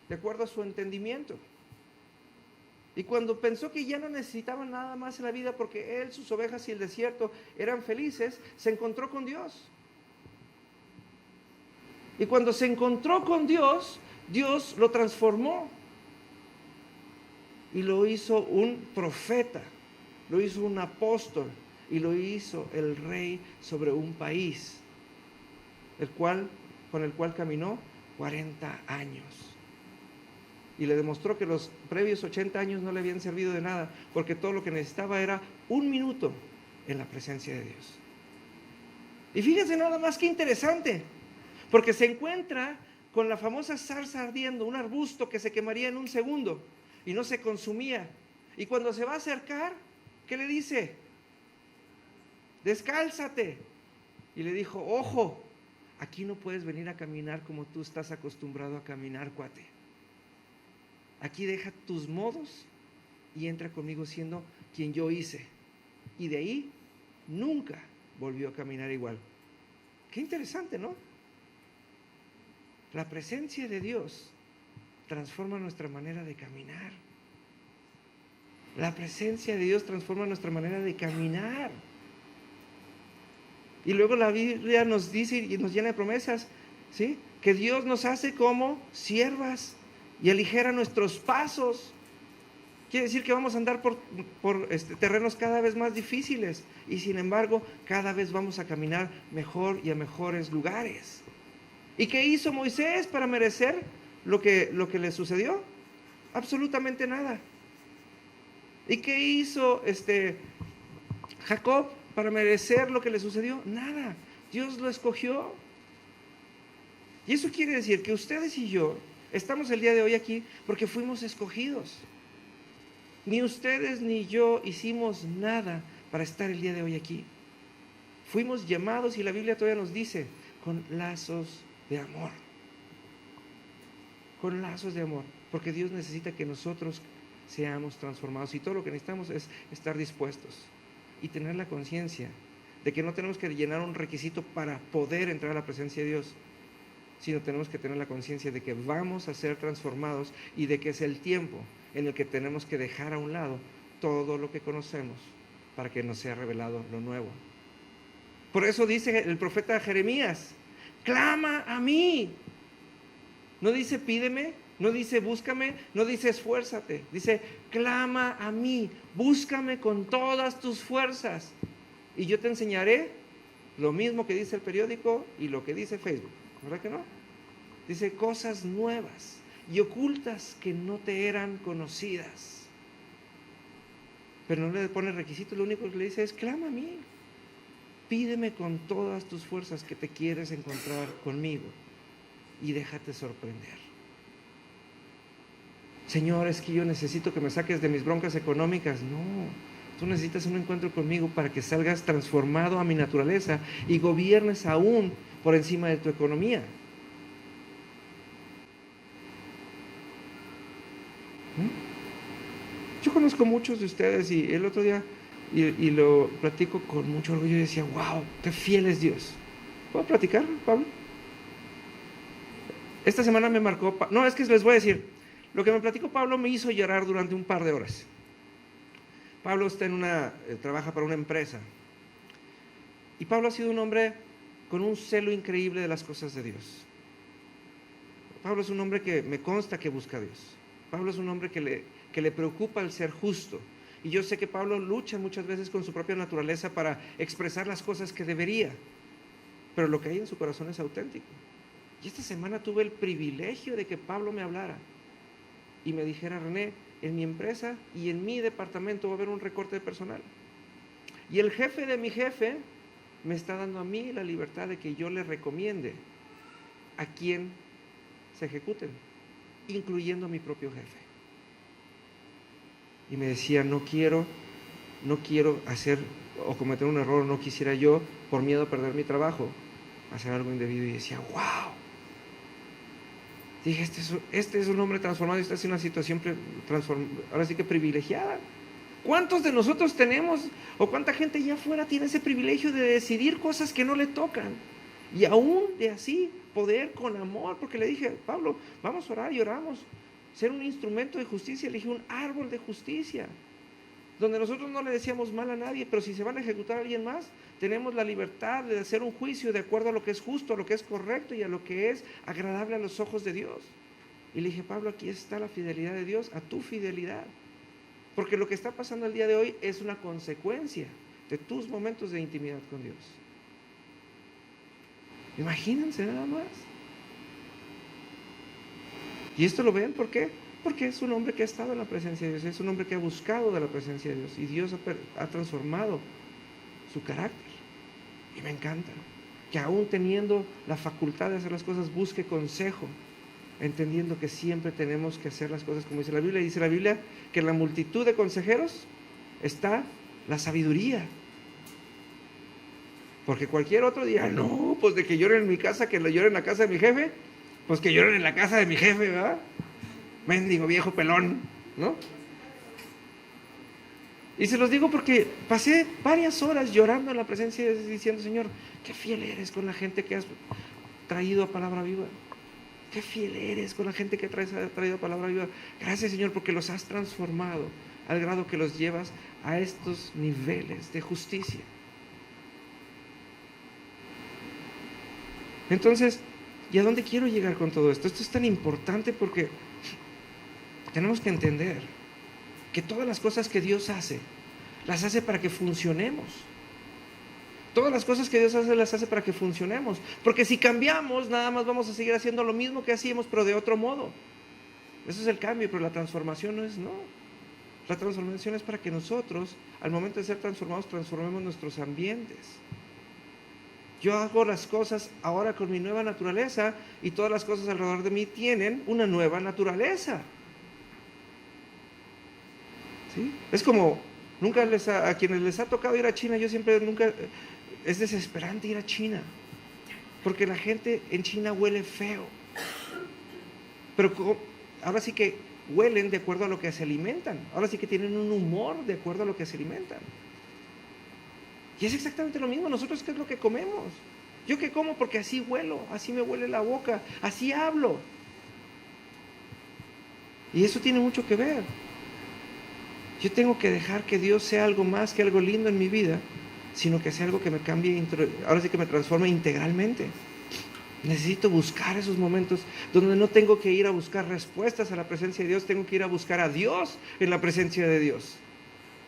Speaker 1: de acuerdo a su entendimiento. Y cuando pensó que ya no necesitaba nada más en la vida porque él, sus ovejas y el desierto eran felices, se encontró con Dios. Y cuando se encontró con Dios, Dios lo transformó y lo hizo un profeta, lo hizo un apóstol y lo hizo el rey sobre un país, con el cual caminó 40 años. Y le demostró que los previos 80 años no le habían servido de nada, porque todo lo que necesitaba era un minuto en la presencia de Dios. Y fíjense nada más que interesante, porque se encuentra con la famosa zarza ardiendo, un arbusto que se quemaría en un segundo y no se consumía. Y cuando se va a acercar, ¿qué le dice? Descálzate. Y le dijo, ojo, aquí no puedes venir a caminar como tú estás acostumbrado a caminar, cuate. Aquí deja tus modos y entra conmigo siendo quien yo hice. Y de ahí nunca volvió a caminar igual. Qué interesante, ¿no? La presencia de Dios transforma nuestra manera de caminar. La presencia de Dios transforma nuestra manera de caminar. Y luego la Biblia nos dice y nos llena de promesas, ¿sí? Que Dios nos hace como siervas y aligera nuestros pasos. Quiere decir que vamos a andar por terrenos cada vez más difíciles y sin embargo cada vez vamos a caminar mejor y a mejores lugares. ¿Y qué hizo Moisés para merecer lo que le sucedió? Absolutamente nada. ¿Y qué hizo Jacob para merecer lo que le sucedió? Nada. Dios lo escogió. Y eso quiere decir que ustedes y yo estamos el día de hoy aquí porque fuimos escogidos. Ni ustedes ni yo hicimos nada para estar el día de hoy aquí. Fuimos llamados y la Biblia todavía nos dice, con lazos de amor. Con lazos de amor. Porque Dios necesita que nosotros seamos transformados y todo lo que necesitamos es estar dispuestos y tener la conciencia de que no tenemos que llenar un requisito para poder entrar a la presencia de Dios, sino tenemos que tener la conciencia de que vamos a ser transformados y de que es el tiempo en el que tenemos que dejar a un lado todo lo que conocemos para que nos sea revelado lo nuevo. Por eso dice el profeta Jeremías, clama a mí. No dice pídeme, no dice búscame, no dice esfuérzate, dice clama a mí, búscame con todas tus fuerzas y yo te enseñaré lo mismo que dice el periódico y lo que dice Facebook, ¿verdad que no? Dice cosas nuevas y ocultas que no te eran conocidas, pero no le pone requisitos, lo único que le dice es clama a mí, pídeme con todas tus fuerzas que te quieres encontrar conmigo y déjate sorprender. Señor, es que yo necesito que me saques de mis broncas económicas. No, tú necesitas un encuentro conmigo para que salgas transformado a mi naturaleza y gobiernes aún por encima de tu economía. Yo conozco muchos de ustedes y el otro día, y lo platico con mucho orgullo, y decía, wow, qué fiel es Dios. ¿Puedo platicar, Pablo? Esta semana me marcó, no, es que les voy a decir, lo que me platicó Pablo me hizo llorar durante un par de horas. Pablo está trabaja para una empresa. Y Pablo ha sido un hombre con un celo increíble de las cosas de Dios. Pablo es un hombre que me consta que busca a Dios. Pablo es un hombre que le preocupa el ser justo. Y yo sé que Pablo lucha muchas veces con su propia naturaleza para expresar las cosas que debería. Pero lo que hay en su corazón es auténtico. Y esta semana tuve el privilegio de que Pablo me hablara y me dijera, René, en mi empresa y en mi departamento va a haber un recorte de personal. Y el jefe de mi jefe me está dando a mí la libertad de que yo le recomiende a quién se ejecuten, incluyendo a mi propio jefe. Y me decía, no quiero hacer o cometer un error, no quisiera yo, por miedo a perder mi trabajo, hacer algo indebido, y decía, wow. Dije, este es un hombre transformado y está en una situación ahora sí que privilegiada. ¿Cuántos de nosotros tenemos, o cuánta gente allá afuera tiene ese privilegio de decidir cosas que no le tocan? Y aún de así poder con amor, porque le dije, Pablo, vamos a orar y oramos, ser un instrumento de justicia. Le dije, un árbol de justicia, donde nosotros no le decíamos mal a nadie, pero si se van a ejecutar a alguien más, tenemos la libertad de hacer un juicio de acuerdo a lo que es justo, a lo que es correcto y a lo que es agradable a los ojos de Dios. Y le dije, Pablo, aquí está la fidelidad de Dios a tu fidelidad. Porque lo que está pasando el día de hoy es una consecuencia de tus momentos de intimidad con Dios. Imagínense nada más. Y esto lo ven, ¿por qué? Porque es un hombre que ha estado en la presencia de Dios, es un hombre que ha buscado de la presencia de Dios, y Dios ha transformado su carácter. Y me encanta que aún teniendo la facultad de hacer las cosas, busque consejo, entendiendo que siempre tenemos que hacer las cosas como dice la Biblia. Dice la Biblia que en la multitud de consejeros está la sabiduría. Porque cualquier otro día, no, pues de que lloren en mi casa, que lo lloren en la casa de mi jefe, pues que lloren en la casa de mi jefe, ¿verdad? Mendigo viejo pelón, ¿no? Y se los digo porque pasé varias horas llorando en la presencia de Dios, diciendo, Señor, qué fiel eres con la gente que has traído a palabra viva. Qué fiel eres con la gente que ha traído palabra viva. Gracias, Señor, porque los has transformado al grado que los llevas a estos niveles de justicia. Entonces, ¿y a dónde quiero llegar con todo esto? Esto es tan importante porque tenemos que entender que todas las cosas que Dios hace, las hace para que funcionemos. Todas las cosas que Dios hace, las hace para que funcionemos. Porque si cambiamos, nada más vamos a seguir haciendo lo mismo que hacíamos, pero de otro modo. Eso es el cambio, pero la transformación no. La transformación es para que nosotros, al momento de ser transformados, transformemos nuestros ambientes. Yo hago las cosas ahora con mi nueva naturaleza, y todas las cosas alrededor de mí tienen una nueva naturaleza. ¿Sí? Es como, a quienes les ha tocado ir a China, es desesperante ir a China, porque la gente en China huele feo, pero ahora sí que huelen de acuerdo a lo que se alimentan, ahora sí que tienen un humor de acuerdo a lo que se alimentan. Y es exactamente lo mismo. Nosotros, ¿qué es lo que comemos? Yo que como porque así huelo, así me huele la boca, así hablo. Y eso tiene mucho que ver. Yo tengo que dejar que Dios sea algo más que algo lindo en mi vida, sino que sea algo que me cambie, ahora sí que me transforme integralmente. Necesito buscar esos momentos donde no tengo que ir a buscar respuestas a la presencia de Dios, tengo que ir a buscar a Dios en la presencia de Dios.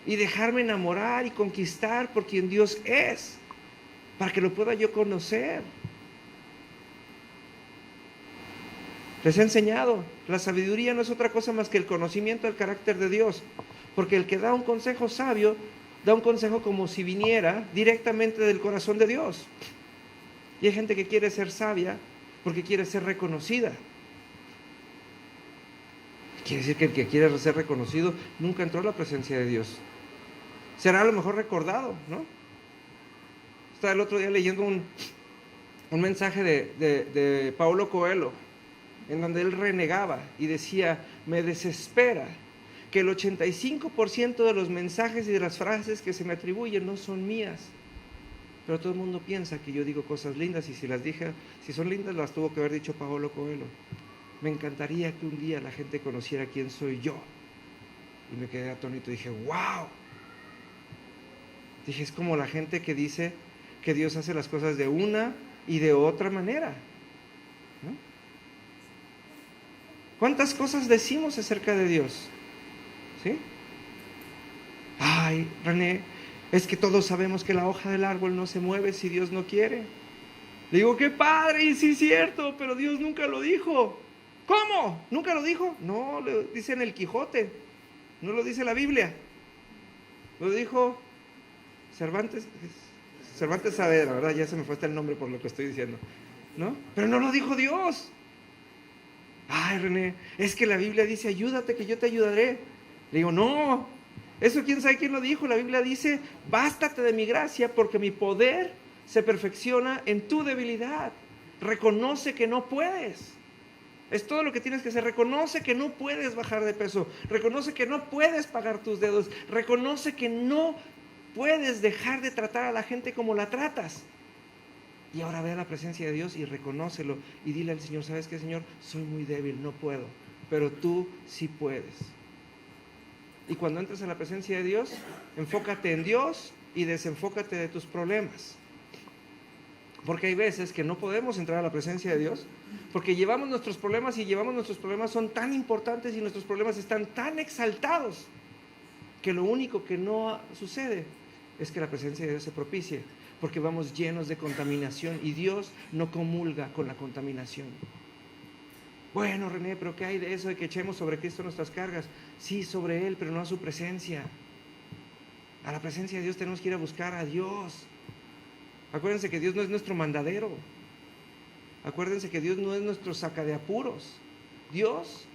Speaker 1: Y dejarme enamorar y conquistar por quien Dios es, para que lo pueda yo conocer. Les he enseñado, la sabiduría no es otra cosa más que el conocimiento del carácter de Dios, porque el que da un consejo sabio, da un consejo como si viniera directamente del corazón de Dios. Y hay gente que quiere ser sabia porque quiere ser reconocida. Quiere decir que el que quiere ser reconocido nunca entró a la presencia de Dios. Será a lo mejor recordado, ¿no? Estaba el otro día leyendo un mensaje de Paulo Coelho, en donde él renegaba y decía, me desespera que el 85% de los mensajes y de las frases que se me atribuyen no son mías, pero todo el mundo piensa que yo digo cosas lindas, y si las dije, si son lindas, las tuvo que haber dicho Paulo Coelho. Me encantaría que un día la gente conociera quién soy yo. Y me quedé atónito y dije, wow. Dije, es como la gente que dice que Dios hace las cosas de una y de otra manera, ¿no? ¿Cuántas cosas decimos acerca de Dios? ¿Sí? Ay, René, es que todos sabemos que la hoja del árbol no se mueve si Dios no quiere. Le digo, qué padre, y sí es cierto, pero Dios nunca lo dijo. ¿Cómo? ¿Nunca lo dijo? No, lo dice en el Quijote, no lo dice la Biblia. Lo dijo Cervantes Saavedra, ¿verdad? Ya se me fue hasta el nombre por lo que estoy diciendo, ¿no? Pero no lo dijo Dios. Ay, René, es que la Biblia dice, ayúdate que yo te ayudaré. Le digo, no, eso quién sabe quién lo dijo. La Biblia dice, bástate de mi gracia porque mi poder se perfecciona en tu debilidad. Reconoce que no puedes. Es todo lo que tienes que hacer. Reconoce que no puedes bajar de peso. Reconoce que no puedes pagar tus deudas. Reconoce que no puedes dejar de tratar a la gente como la tratas. Y ahora ve a la presencia de Dios y reconócelo. Y dile al Señor, ¿sabes qué, Señor? Soy muy débil, no puedo. Pero tú sí puedes. Y cuando entres a la presencia de Dios, enfócate en Dios y desenfócate de tus problemas. Porque hay veces que no podemos entrar a la presencia de Dios porque llevamos nuestros problemas son tan importantes y nuestros problemas están tan exaltados que lo único que no sucede es que la presencia de Dios se propicie, porque vamos llenos de contaminación y Dios no comulga con la contaminación. Bueno, René, pero ¿qué hay de eso de que echemos sobre Cristo nuestras cargas? Sí, sobre Él, pero no a su presencia. A la presencia de Dios tenemos que ir a buscar a Dios. Acuérdense que Dios no es nuestro mandadero. Acuérdense que Dios no es nuestro saca de apuros. Dios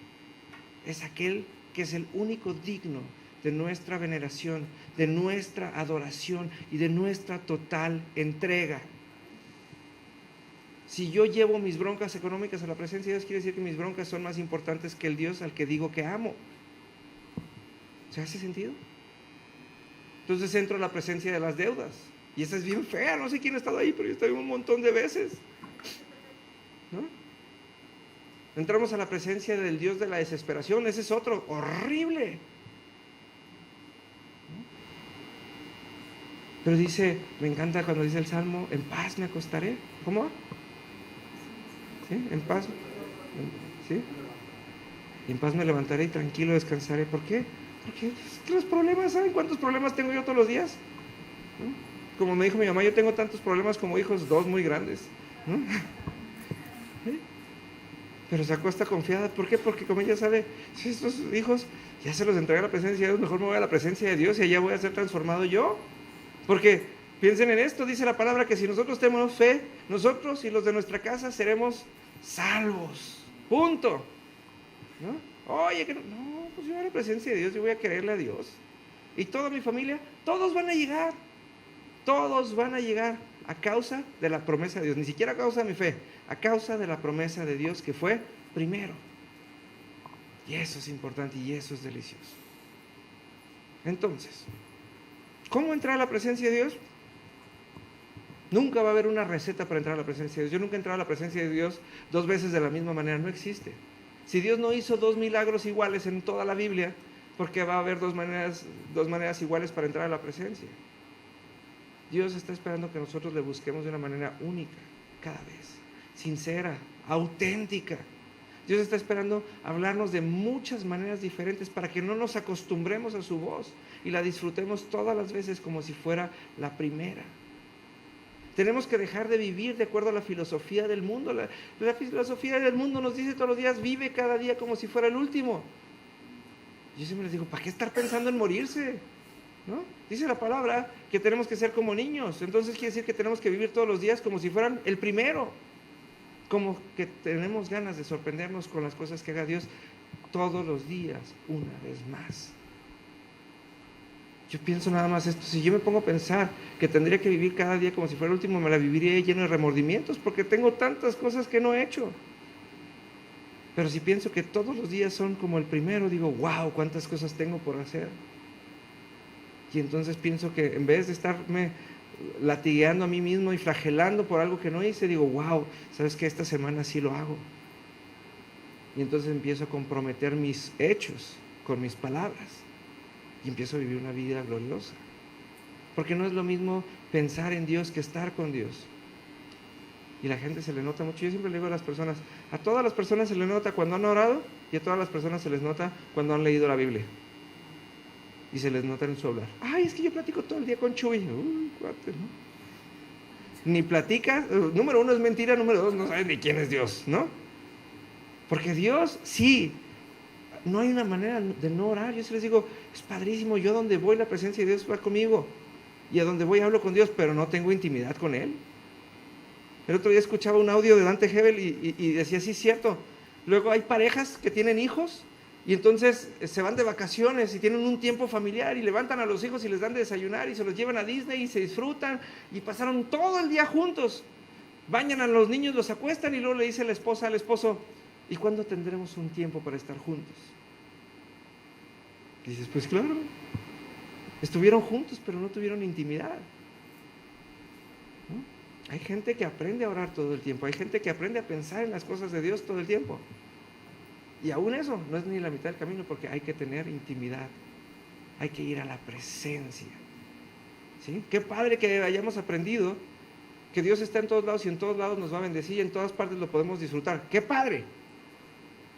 Speaker 1: es aquel que es el único digno de nuestra veneración, de nuestra adoración y de nuestra total entrega. Si yo llevo mis broncas económicas a la presencia de Dios, quiere decir que mis broncas son más importantes que el Dios al que digo que amo. ¿Se hace sentido? Entonces entro a la presencia de las deudas. Y esa es bien fea, no sé quién ha estado ahí, pero yo estoy un montón de veces, ¿no? Entramos a la presencia del Dios de la desesperación, ese es otro, horrible. Pero dice, me encanta cuando dice el Salmo, en paz me acostaré. ¿Cómo? ¿Sí? En paz. ¿Sí? Y en paz me levantaré y tranquilo descansaré. ¿Por qué? Porque los problemas, ¿saben cuántos problemas tengo yo todos los días? ¿No? Como me dijo mi mamá, yo tengo tantos problemas como hijos, 2 muy grandes, ¿no? ¿Sí? Pero se acuesta confiada. ¿Por qué? Porque como ella sabe, si estos hijos ya se los entregué a la presencia de Dios, mejor me voy a la presencia de Dios y allá voy a ser transformado yo. Porque piensen en esto, dice la palabra que si nosotros tenemos fe, nosotros y los de nuestra casa seremos salvos. Punto. ¿No? Oye, que no, pues yo voy a la presencia de Dios, yo voy a quererle a Dios. Y toda mi familia, todos van a llegar. Todos van a llegar a causa de la promesa de Dios, ni siquiera a causa de mi fe, a causa de la promesa de Dios que fue primero. Y eso es importante y eso es delicioso. Entonces, ¿cómo entrar a la presencia de Dios? Nunca va a haber una receta para entrar a la presencia de Dios. Yo nunca he entrado a la presencia de Dios 2 veces de la misma manera, no existe. Si Dios no hizo 2 milagros iguales en toda la Biblia, ¿por qué va a haber dos maneras iguales para entrar a la presencia? Dios está esperando que nosotros le busquemos de una manera única, cada vez, sincera, auténtica. Dios está esperando hablarnos de muchas maneras diferentes para que no nos acostumbremos a su voz y la disfrutemos todas las veces como si fuera la primera. Tenemos que dejar de vivir de acuerdo a la filosofía del mundo. La filosofía del mundo nos dice todos los días, vive cada día como si fuera el último. Yo siempre les digo, ¿para qué estar pensando en morirse? ¿No? Dice la palabra que tenemos que ser como niños. Entonces quiere decir que tenemos que vivir todos los días como si fueran el primero. Como que tenemos ganas de sorprendernos con las cosas que haga Dios todos los días, una vez más. Yo pienso nada más esto, si yo me pongo a pensar que tendría que vivir cada día como si fuera el último, me la viviría lleno de remordimientos porque tengo tantas cosas que no he hecho. Pero si pienso que todos los días son como el primero, digo, wow, cuántas cosas tengo por hacer. Y entonces pienso que en vez de estarme latigueando a mí mismo y flagelando por algo que no hice, digo, wow, ¿sabes qué? Esta semana sí lo hago. Y entonces empiezo a comprometer mis hechos con mis palabras. Y empiezo a vivir una vida gloriosa. Porque no es lo mismo pensar en Dios que estar con Dios. Y la gente se le nota mucho. Yo siempre le digo a las personas, a todas las personas se les nota cuando han orado y a todas las personas se les nota cuando han leído la Biblia. Y se les nota en su hablar. Ay, es que yo platico todo el día con Chuy. Uy, cuate, ¿no? Ni platica, número 1 es mentira, número 2 no sabes ni quién es Dios, ¿no? Porque Dios, sí, no hay una manera de no orar. Yo sí les digo, es padrísimo, yo donde voy la presencia de Dios va conmigo. Y a donde voy hablo con Dios, pero no tengo intimidad con Él. El otro día escuchaba un audio de Dante Hebel y decía, sí, cierto. Luego hay parejas que tienen hijos Y entonces se van de vacaciones y tienen un tiempo familiar y levantan a los hijos y les dan de desayunar y se los llevan a Disney y se disfrutan y pasaron todo el día juntos. Bañan a los niños, los acuestan y luego le dice la esposa al esposo, ¿y cuándo tendremos un tiempo para estar juntos? Y dices, pues claro, estuvieron juntos pero no tuvieron intimidad. ¿No? Hay gente que aprende a orar todo el tiempo, hay gente que aprende a pensar en las cosas de Dios todo el tiempo. Y aún eso no es ni la mitad del camino, porque hay que tener intimidad, hay que ir a la presencia. ¿Sí? Qué padre que hayamos aprendido que Dios está en todos lados y en todos lados nos va a bendecir y en todas partes lo podemos disfrutar. ¡Qué padre!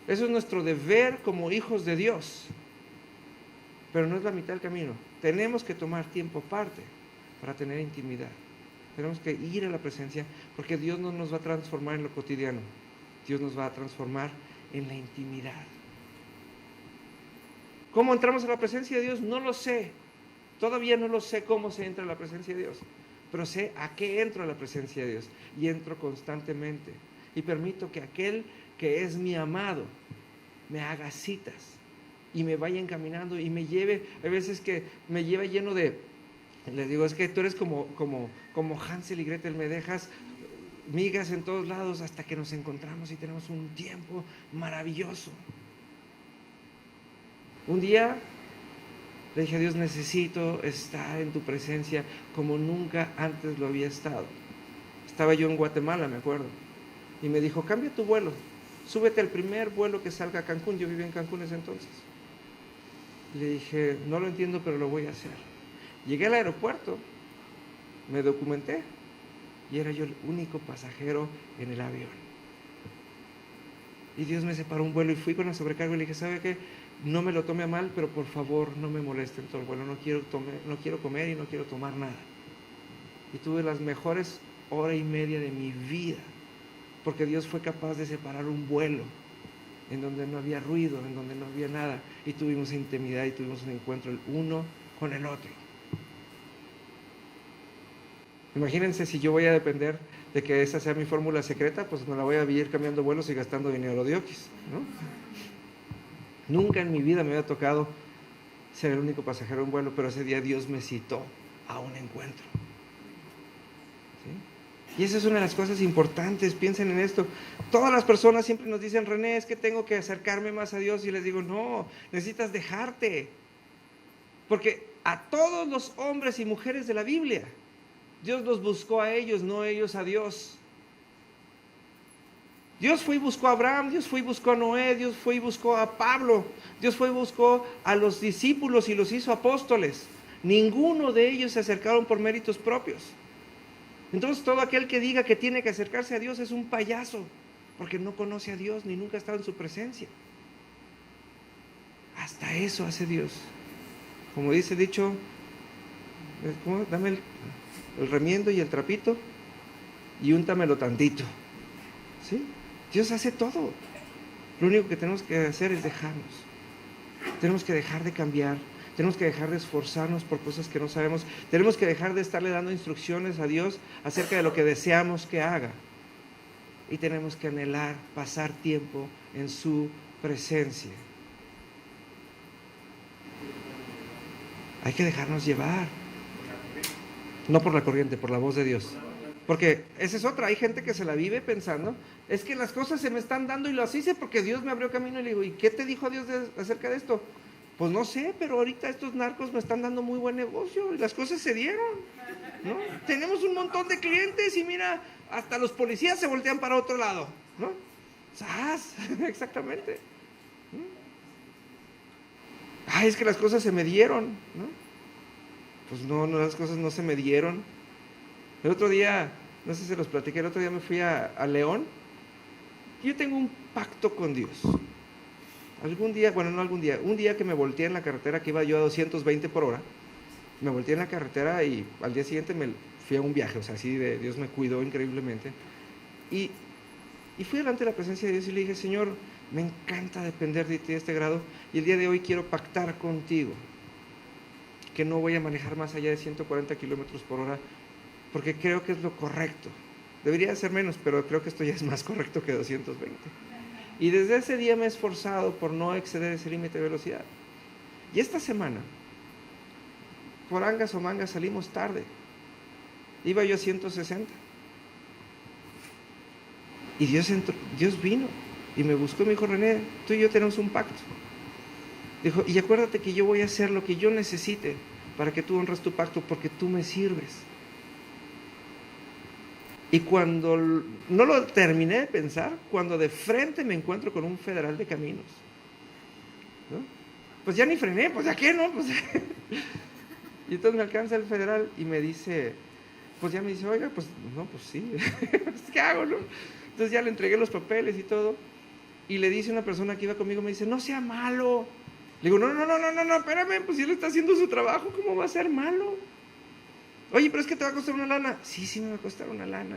Speaker 1: Eso es nuestro deber como hijos de Dios. Pero no es la mitad del camino. Tenemos que tomar tiempo aparte para tener intimidad. Tenemos que ir a la presencia, porque Dios no nos va a transformar en lo cotidiano. Dios nos va a transformar en la intimidad. ¿Cómo entramos a la presencia de Dios? No lo sé. Todavía no lo sé cómo se entra a la presencia de Dios. Pero sé a qué entro a la presencia de Dios. Y entro constantemente. Y permito que aquel que es mi amado me haga citas. Y me vaya encaminando y me lleve. Hay veces que me lleva lleno de... Les digo, es que tú eres como Hansel y Gretel, me dejas migas en todos lados hasta que nos encontramos y tenemos un tiempo maravilloso. Un día le dije a Dios, necesito estar en tu presencia como nunca antes lo había estado. Estaba yo en Guatemala, me acuerdo, y me dijo, cambia tu vuelo, súbete al primer vuelo que salga a Cancún. Yo vivía en Cancún ese entonces. Le dije, no lo entiendo, pero lo voy a hacer. Llegué al aeropuerto, me documenté y era yo el único pasajero en el avión. Y Dios me separó un vuelo y fui con la sobrecarga y le dije, ¿sabe qué? No me lo tome a mal, pero por favor no me moleste en todo el vuelo, no quiero comer y no quiero tomar nada. Y tuve las mejores hora y media de mi vida, porque Dios fue capaz de separar un vuelo en donde no había ruido, en donde no había nada, y tuvimos intimidad y tuvimos un encuentro el uno con el otro. Imagínense si yo voy a depender de que esa sea mi fórmula secreta, pues me la voy a vivir cambiando vuelos y gastando dinero de oquis, ¿no? Nunca en mi vida me había tocado ser el único pasajero en un vuelo, pero ese día Dios me citó a un encuentro. ¿Sí? Y esa es una de las cosas importantes, piensen en esto. Todas las personas siempre nos dicen, René, es que tengo que acercarme más a Dios, y les digo, no, necesitas dejarte. Porque a todos los hombres y mujeres de la Biblia, Dios los buscó a ellos, no ellos a Dios. Dios fue y buscó a Abraham, Dios fue y buscó a Noé, Dios fue y buscó a Pablo, Dios fue y buscó a los discípulos y los hizo apóstoles. Ninguno de ellos se acercaron por méritos propios. Entonces todo aquel que diga que tiene que acercarse a Dios es un payaso, porque no conoce a Dios ni nunca ha estado en su presencia. Hasta eso hace Dios. Como dice el dicho, dame el remiendo y el trapito y úntamelo tantito. ¿Sí? Dios hace todo. Lo único que tenemos que hacer es dejarnos. Tenemos que dejar de cambiar. Tenemos que dejar de esforzarnos por cosas que no sabemos. Tenemos que dejar de estarle dando instrucciones a Dios acerca de lo que deseamos que haga. Y tenemos que anhelar pasar tiempo en su presencia. Hay que dejarnos llevar. No por la corriente, por la voz de Dios. Porque esa es otra, hay gente que se la vive pensando, es que las cosas se me están dando y las hice porque Dios me abrió camino. Y le digo, ¿y qué te dijo Dios acerca de esto? Pues no sé, pero ahorita estos narcos me están dando muy buen negocio y las cosas se dieron, ¿no? Tenemos un montón de clientes y mira, hasta los policías se voltean para otro lado, ¿no? ¡Sas! Exactamente. Ay, es que las cosas se me dieron, ¿no? Pues no, las cosas no se me dieron. El otro día, no sé si se los platiqué, el otro día me fui a León. Y yo tengo un pacto con Dios. Un día que me volteé en la carretera, que iba yo a 220 por hora, me volteé en la carretera y al día siguiente me fui a un viaje, o sea, así de Dios me cuidó increíblemente. Y fui delante de la presencia de Dios y le dije, Señor, me encanta depender de ti de este grado, y el día de hoy quiero pactar contigo que no voy a manejar más allá de 140 kilómetros por hora, porque creo que es lo correcto. Debería ser menos, pero creo que esto ya es más correcto que 220. Y desde ese día me he esforzado por no exceder ese límite de velocidad. Y esta semana, por angas o mangas, salimos tarde. Iba yo a 160. Y Dios vino y me buscó y me dijo: René, tú y yo tenemos un pacto. Dijo: y acuérdate que yo voy a hacer lo que yo necesite para que tú honres tu pacto, porque tú me sirves. Y cuando no lo terminé de pensar, cuando de frente me encuentro con un federal de caminos, ¿no? Pues ya ni frené, pues ya qué, ¿no? Pues, y entonces me alcanza el federal y me dice, pues ya me dice: oiga, pues no, pues sí, ¿qué hago, no? Entonces ya le entregué los papeles y todo, y le dice una persona que iba conmigo, me dice: no sea malo. Le digo: no, espérame, pues si él está haciendo su trabajo, ¿cómo va a ser malo? Oye, pero es que te va a costar una lana. Sí, me va a costar una lana.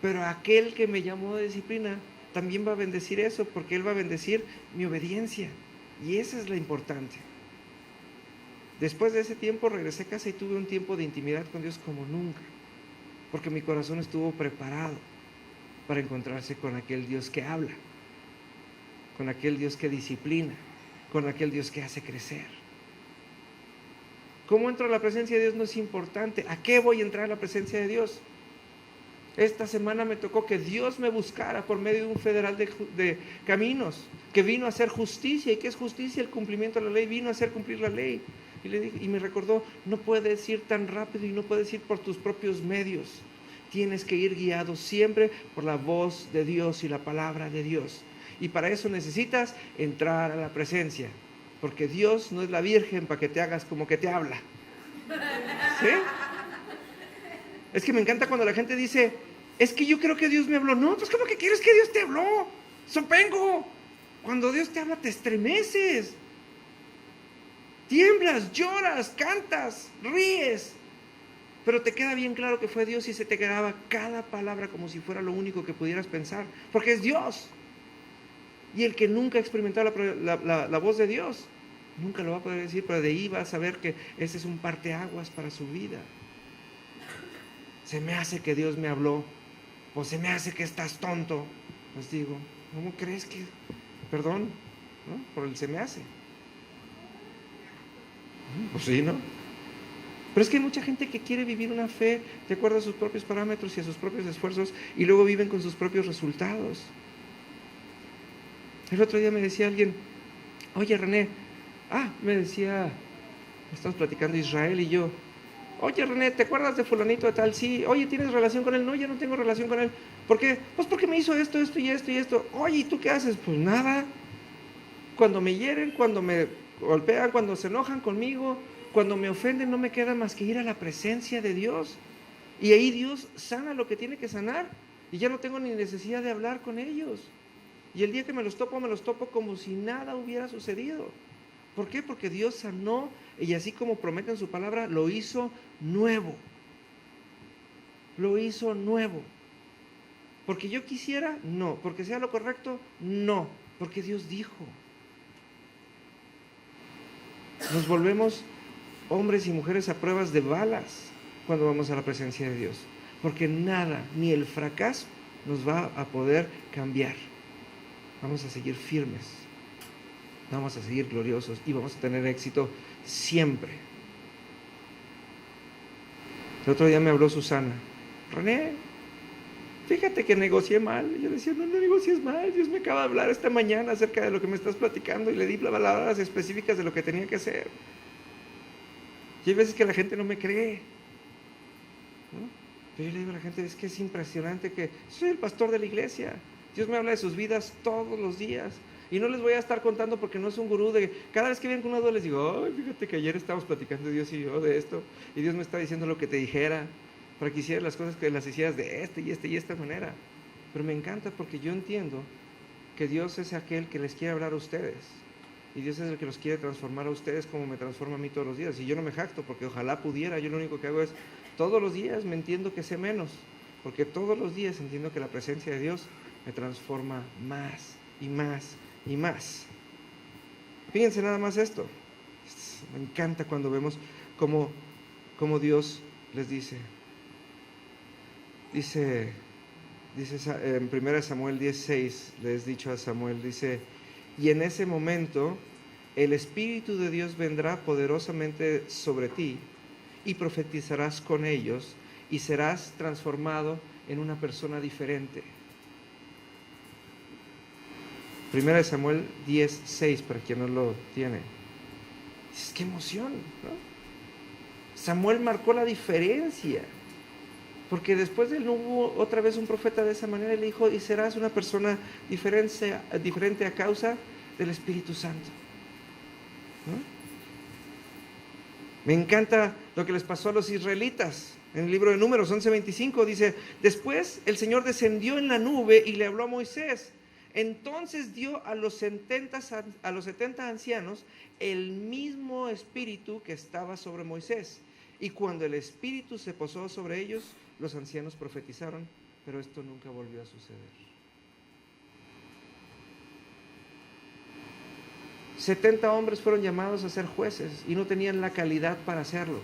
Speaker 1: Pero aquel que me llamó de disciplina también va a bendecir eso, porque él va a bendecir mi obediencia. Y esa es la importante. Después de ese tiempo regresé a casa y tuve un tiempo de intimidad con Dios como nunca, porque mi corazón estuvo preparado para encontrarse con aquel Dios que habla, con aquel Dios que disciplina, con aquel Dios que hace crecer. ¿Cómo entro a la presencia de Dios? No es importante. ¿A qué voy a entrar a la presencia de Dios? Esta semana me tocó que Dios me buscara por medio de un federal de caminos, que vino a hacer justicia. ¿Y qué es justicia? El cumplimiento de la ley. Vino a hacer cumplir la ley. Y le dije, y me recordó: no puedes ir tan rápido y no puedes ir por tus propios medios. Tienes que ir guiado siempre por la voz de Dios y la palabra de Dios. Y para eso necesitas entrar a la presencia, porque Dios no es la virgen para que te hagas como que te habla. ¿Sí? Es que me encanta cuando la gente dice: es que yo creo que Dios me habló. No, pues ¿cómo que quieres que Dios te habló? Sopengo. Cuando Dios te habla te estremeces, tiemblas, lloras, cantas, ríes, pero te queda bien claro que fue Dios y se te quedaba cada palabra como si fuera lo único que pudieras pensar, porque es Dios. Y el que nunca ha experimentado la voz de Dios nunca lo va a poder decir, pero de ahí va a saber que ese es un parteaguas para su vida. Se me hace que Dios me habló, o se me hace que estás tonto. Les digo: ¿cómo crees que? Perdón, ¿no? Por el se me hace. Pues sí, ¿no? Pero es que hay mucha gente que quiere vivir una fe de acuerdo a sus propios parámetros y a sus propios esfuerzos, y luego viven con sus propios resultados. El otro día me decía alguien: oye, René, me decía, estamos platicando Israel y yo: oye, René, ¿te acuerdas de fulanito de tal? Sí. Oye, ¿tienes relación con él? No, ya no tengo relación con él. ¿Por qué? Pues porque me hizo esto y esto. Oye, ¿y tú qué haces? Pues nada. Cuando me hieren, cuando me golpean, cuando se enojan conmigo, cuando me ofenden, no me queda más que ir a la presencia de Dios. Y ahí Dios sana lo que tiene que sanar. Y ya no tengo ni necesidad de hablar con ellos. Y el día que me los topo como si nada hubiera sucedido. ¿Por qué? Porque Dios sanó, y así como promete en su palabra, lo hizo nuevo. Lo hizo nuevo. ¿Porque yo quisiera? No. ¿Porque sea lo correcto? No. Porque Dios dijo. Nos volvemos hombres y mujeres a pruebas de balas cuando vamos a la presencia de Dios. Porque nada, ni el fracaso nos va a poder cambiar. Vamos a seguir firmes. Vamos a seguir gloriosos y vamos a tener éxito siempre. El otro día me habló Susana: René, fíjate que negocié mal. Y yo decía: no negocies mal, Dios me acaba de hablar esta mañana acerca de lo que me estás platicando, y le di palabras específicas de lo que tenía que hacer. Y hay veces que la gente no me cree, ¿no? Pero yo le digo a la gente: es que es impresionante, que soy el pastor de la iglesia. Dios me habla de sus vidas todos los días. Y no les voy a estar contando porque no es un gurú de... Cada vez que vienen con una duda les digo: ay, fíjate que ayer estábamos platicando Dios y yo de esto, y Dios me está diciendo lo que te dijera, para que hicieras las cosas, que las hicieras de esta manera. Pero me encanta porque yo entiendo que Dios es aquel que les quiere hablar a ustedes. Y Dios es el que los quiere transformar a ustedes como me transforma a mí todos los días. Y yo no me jacto, porque ojalá pudiera. Yo lo único que hago es, todos los días me entiendo que sé menos, porque todos los días entiendo que la presencia de Dios me transforma más y más y más. Fíjense nada más esto. Me encanta cuando vemos cómo Dios les dice, Dice en 1 Samuel 16, le has dicho a Samuel, dice, y en ese momento el Espíritu de Dios vendrá poderosamente sobre ti y profetizarás con ellos y serás transformado en una persona diferente. 1 Samuel 10:6, para quien no lo tiene. Dices, qué emoción, ¿no? Samuel marcó la diferencia, porque después de él no hubo otra vez un profeta de esa manera. Le dijo, y serás una persona diferente a causa del Espíritu Santo, ¿no? Me encanta lo que les pasó a los israelitas. En el libro de Números 11:25 dice, después el Señor descendió en la nube y le habló a Moisés. Entonces dio a los 70 ancianos el mismo espíritu que estaba sobre Moisés. Y cuando el espíritu se posó sobre ellos, los ancianos profetizaron, pero esto nunca volvió a suceder. 70 hombres fueron llamados a ser jueces y no tenían la calidad para hacerlo,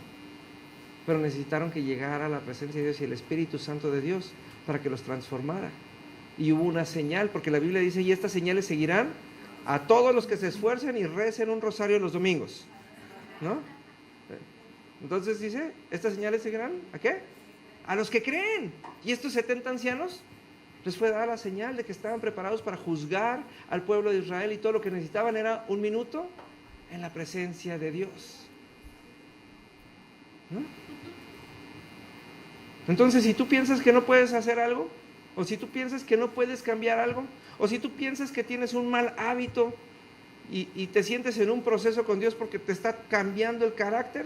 Speaker 1: pero necesitaron que llegara la presencia de Dios y el Espíritu Santo de Dios para que los transformara. Y hubo una señal, porque la Biblia dice, y estas señales seguirán a todos los que se esfuercen y recen un rosario los domingos, ¿no? Entonces dice, estas señales seguirán, ¿a qué? A los que creen. Y estos 70 ancianos les fue dada la señal de que estaban preparados para juzgar al pueblo de Israel, y todo lo que necesitaban era un minuto en la presencia de Dios, ¿no? Entonces, si tú piensas que no puedes hacer algo, o si tú piensas que no puedes cambiar algo, o si tú piensas que tienes un mal hábito y te sientes en un proceso con Dios porque te está cambiando el carácter,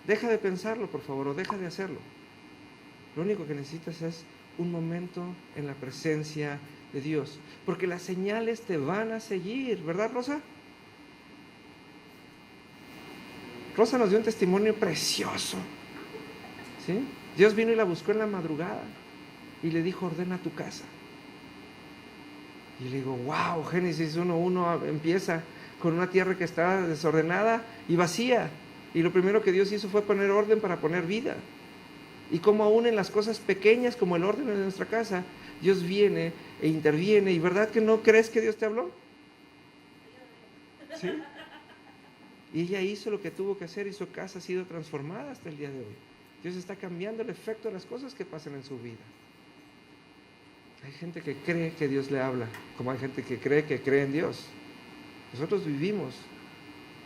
Speaker 1: deja de pensarlo, por favor, o deja de hacerlo. Lo único que necesitas es un momento en la presencia de Dios, porque las señales te van a seguir, ¿verdad, Rosa? Rosa nos dio un testimonio precioso, ¿sí? Dios vino y la buscó en la madrugada y le dijo, ordena tu casa. Y le digo, wow, Génesis 1:1 empieza con una tierra que está desordenada y vacía, y lo primero que Dios hizo fue poner orden para poner vida. Y como aún en las cosas pequeñas como el orden de nuestra casa, Dios viene e interviene. ¿Y verdad que no crees que Dios te habló? ¿Sí? Y ella hizo lo que tuvo que hacer y su casa ha sido transformada hasta el día de hoy. Dios está cambiando el efecto de las cosas que pasan en su vida. Hay gente que cree que Dios le habla, como hay gente que cree en Dios. Nosotros vivimos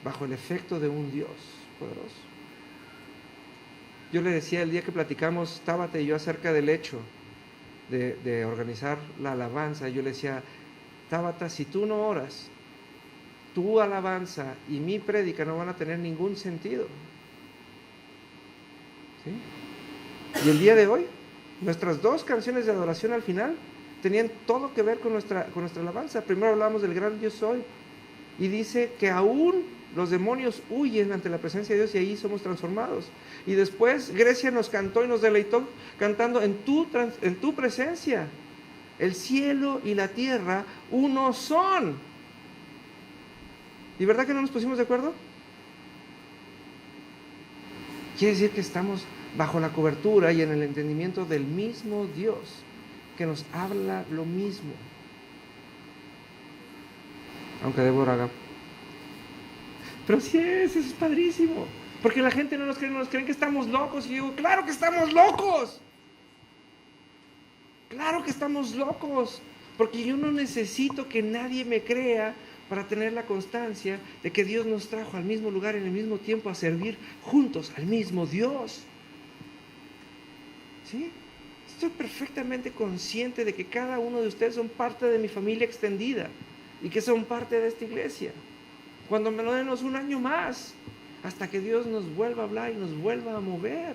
Speaker 1: bajo el efecto de un Dios poderoso. Yo le decía el día que platicamos, Tabata y yo, acerca del hecho de organizar la alabanza, yo le decía, Tabata, si tú no oras, tu alabanza y mi prédica no van a tener ningún sentido. ¿Sí? Y el día de hoy, nuestras 2 canciones de adoración al final tenían todo que ver con nuestra alabanza. Primero hablamos del gran Dios soy, y dice que aún los demonios huyen ante la presencia de Dios y ahí somos transformados. Y después Grecia nos cantó y nos deleitó cantando en tu presencia. El cielo y la tierra uno son. ¿Y verdad que no nos pusimos de acuerdo? Quiere decir que estamos bajo la cobertura y en el entendimiento del mismo Dios, que nos habla lo mismo. Aunque Débora haga. Pero sí eso es padrísimo. Porque la gente no nos creen que estamos locos. Y yo digo, claro que estamos locos. Claro que estamos locos. Porque yo no necesito que nadie me crea para tener la constancia de que Dios nos trajo al mismo lugar en el mismo tiempo a servir juntos al mismo Dios. ¿Sí? Estoy perfectamente consciente de que cada uno de ustedes son parte de mi familia extendida y que son parte de esta iglesia. Cuando menos un año más, hasta que Dios nos vuelva a hablar y nos vuelva a mover.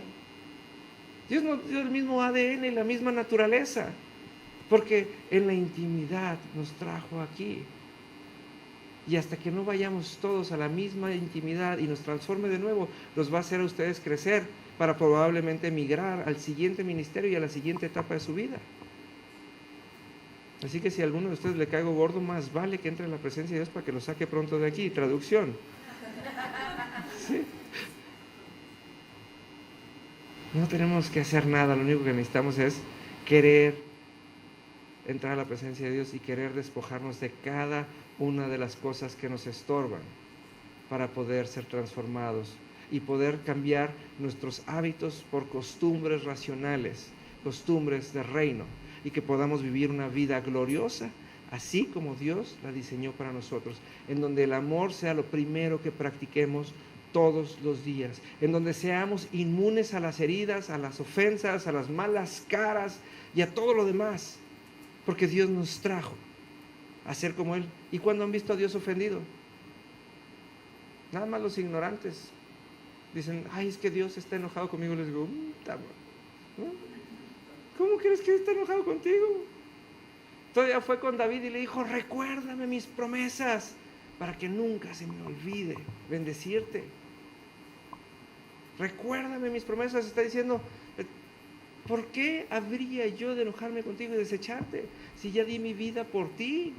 Speaker 1: Dios nos dio el mismo ADN y la misma naturaleza, porque en la intimidad nos trajo aquí. Y hasta que no vayamos todos a la misma intimidad y nos transforme de nuevo, los va a hacer a ustedes crecer para probablemente migrar al siguiente ministerio y a la siguiente etapa de su vida. Así que si a alguno de ustedes le caigo gordo, más vale que entre en la presencia de Dios para que lo saque pronto de aquí. Traducción. ¿Sí? No tenemos que hacer nada, lo único que necesitamos es querer entrar a la presencia de Dios y querer despojarnos de cada una de las cosas que nos estorban para poder ser transformados y poder cambiar nuestros hábitos por costumbres racionales, costumbres de reino, y que podamos vivir una vida gloriosa, así como Dios la diseñó para nosotros, en donde el amor sea lo primero que practiquemos todos los días, en donde seamos inmunes a las heridas, a las ofensas, a las malas caras y a todo lo demás, porque Dios nos trajo a ser como Él. ¿Y cuándo han visto a Dios ofendido? Nada más los ignorantes. Dicen, ay, es que Dios está enojado conmigo. Les digo, ¿no? ¿Cómo crees que está enojado contigo? Todavía fue con David y le dijo, recuérdame mis promesas para que nunca se me olvide bendecirte. Recuérdame mis promesas. Está diciendo, ¿por qué habría yo de enojarme contigo y desecharte si ya di mi vida por ti?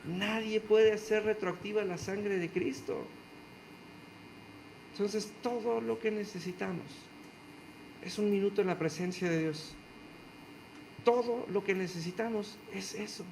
Speaker 1: Nadie puede hacer retroactiva la sangre de Cristo. Entonces, todo lo que necesitamos es un minuto en la presencia de Dios. Todo lo que necesitamos es eso.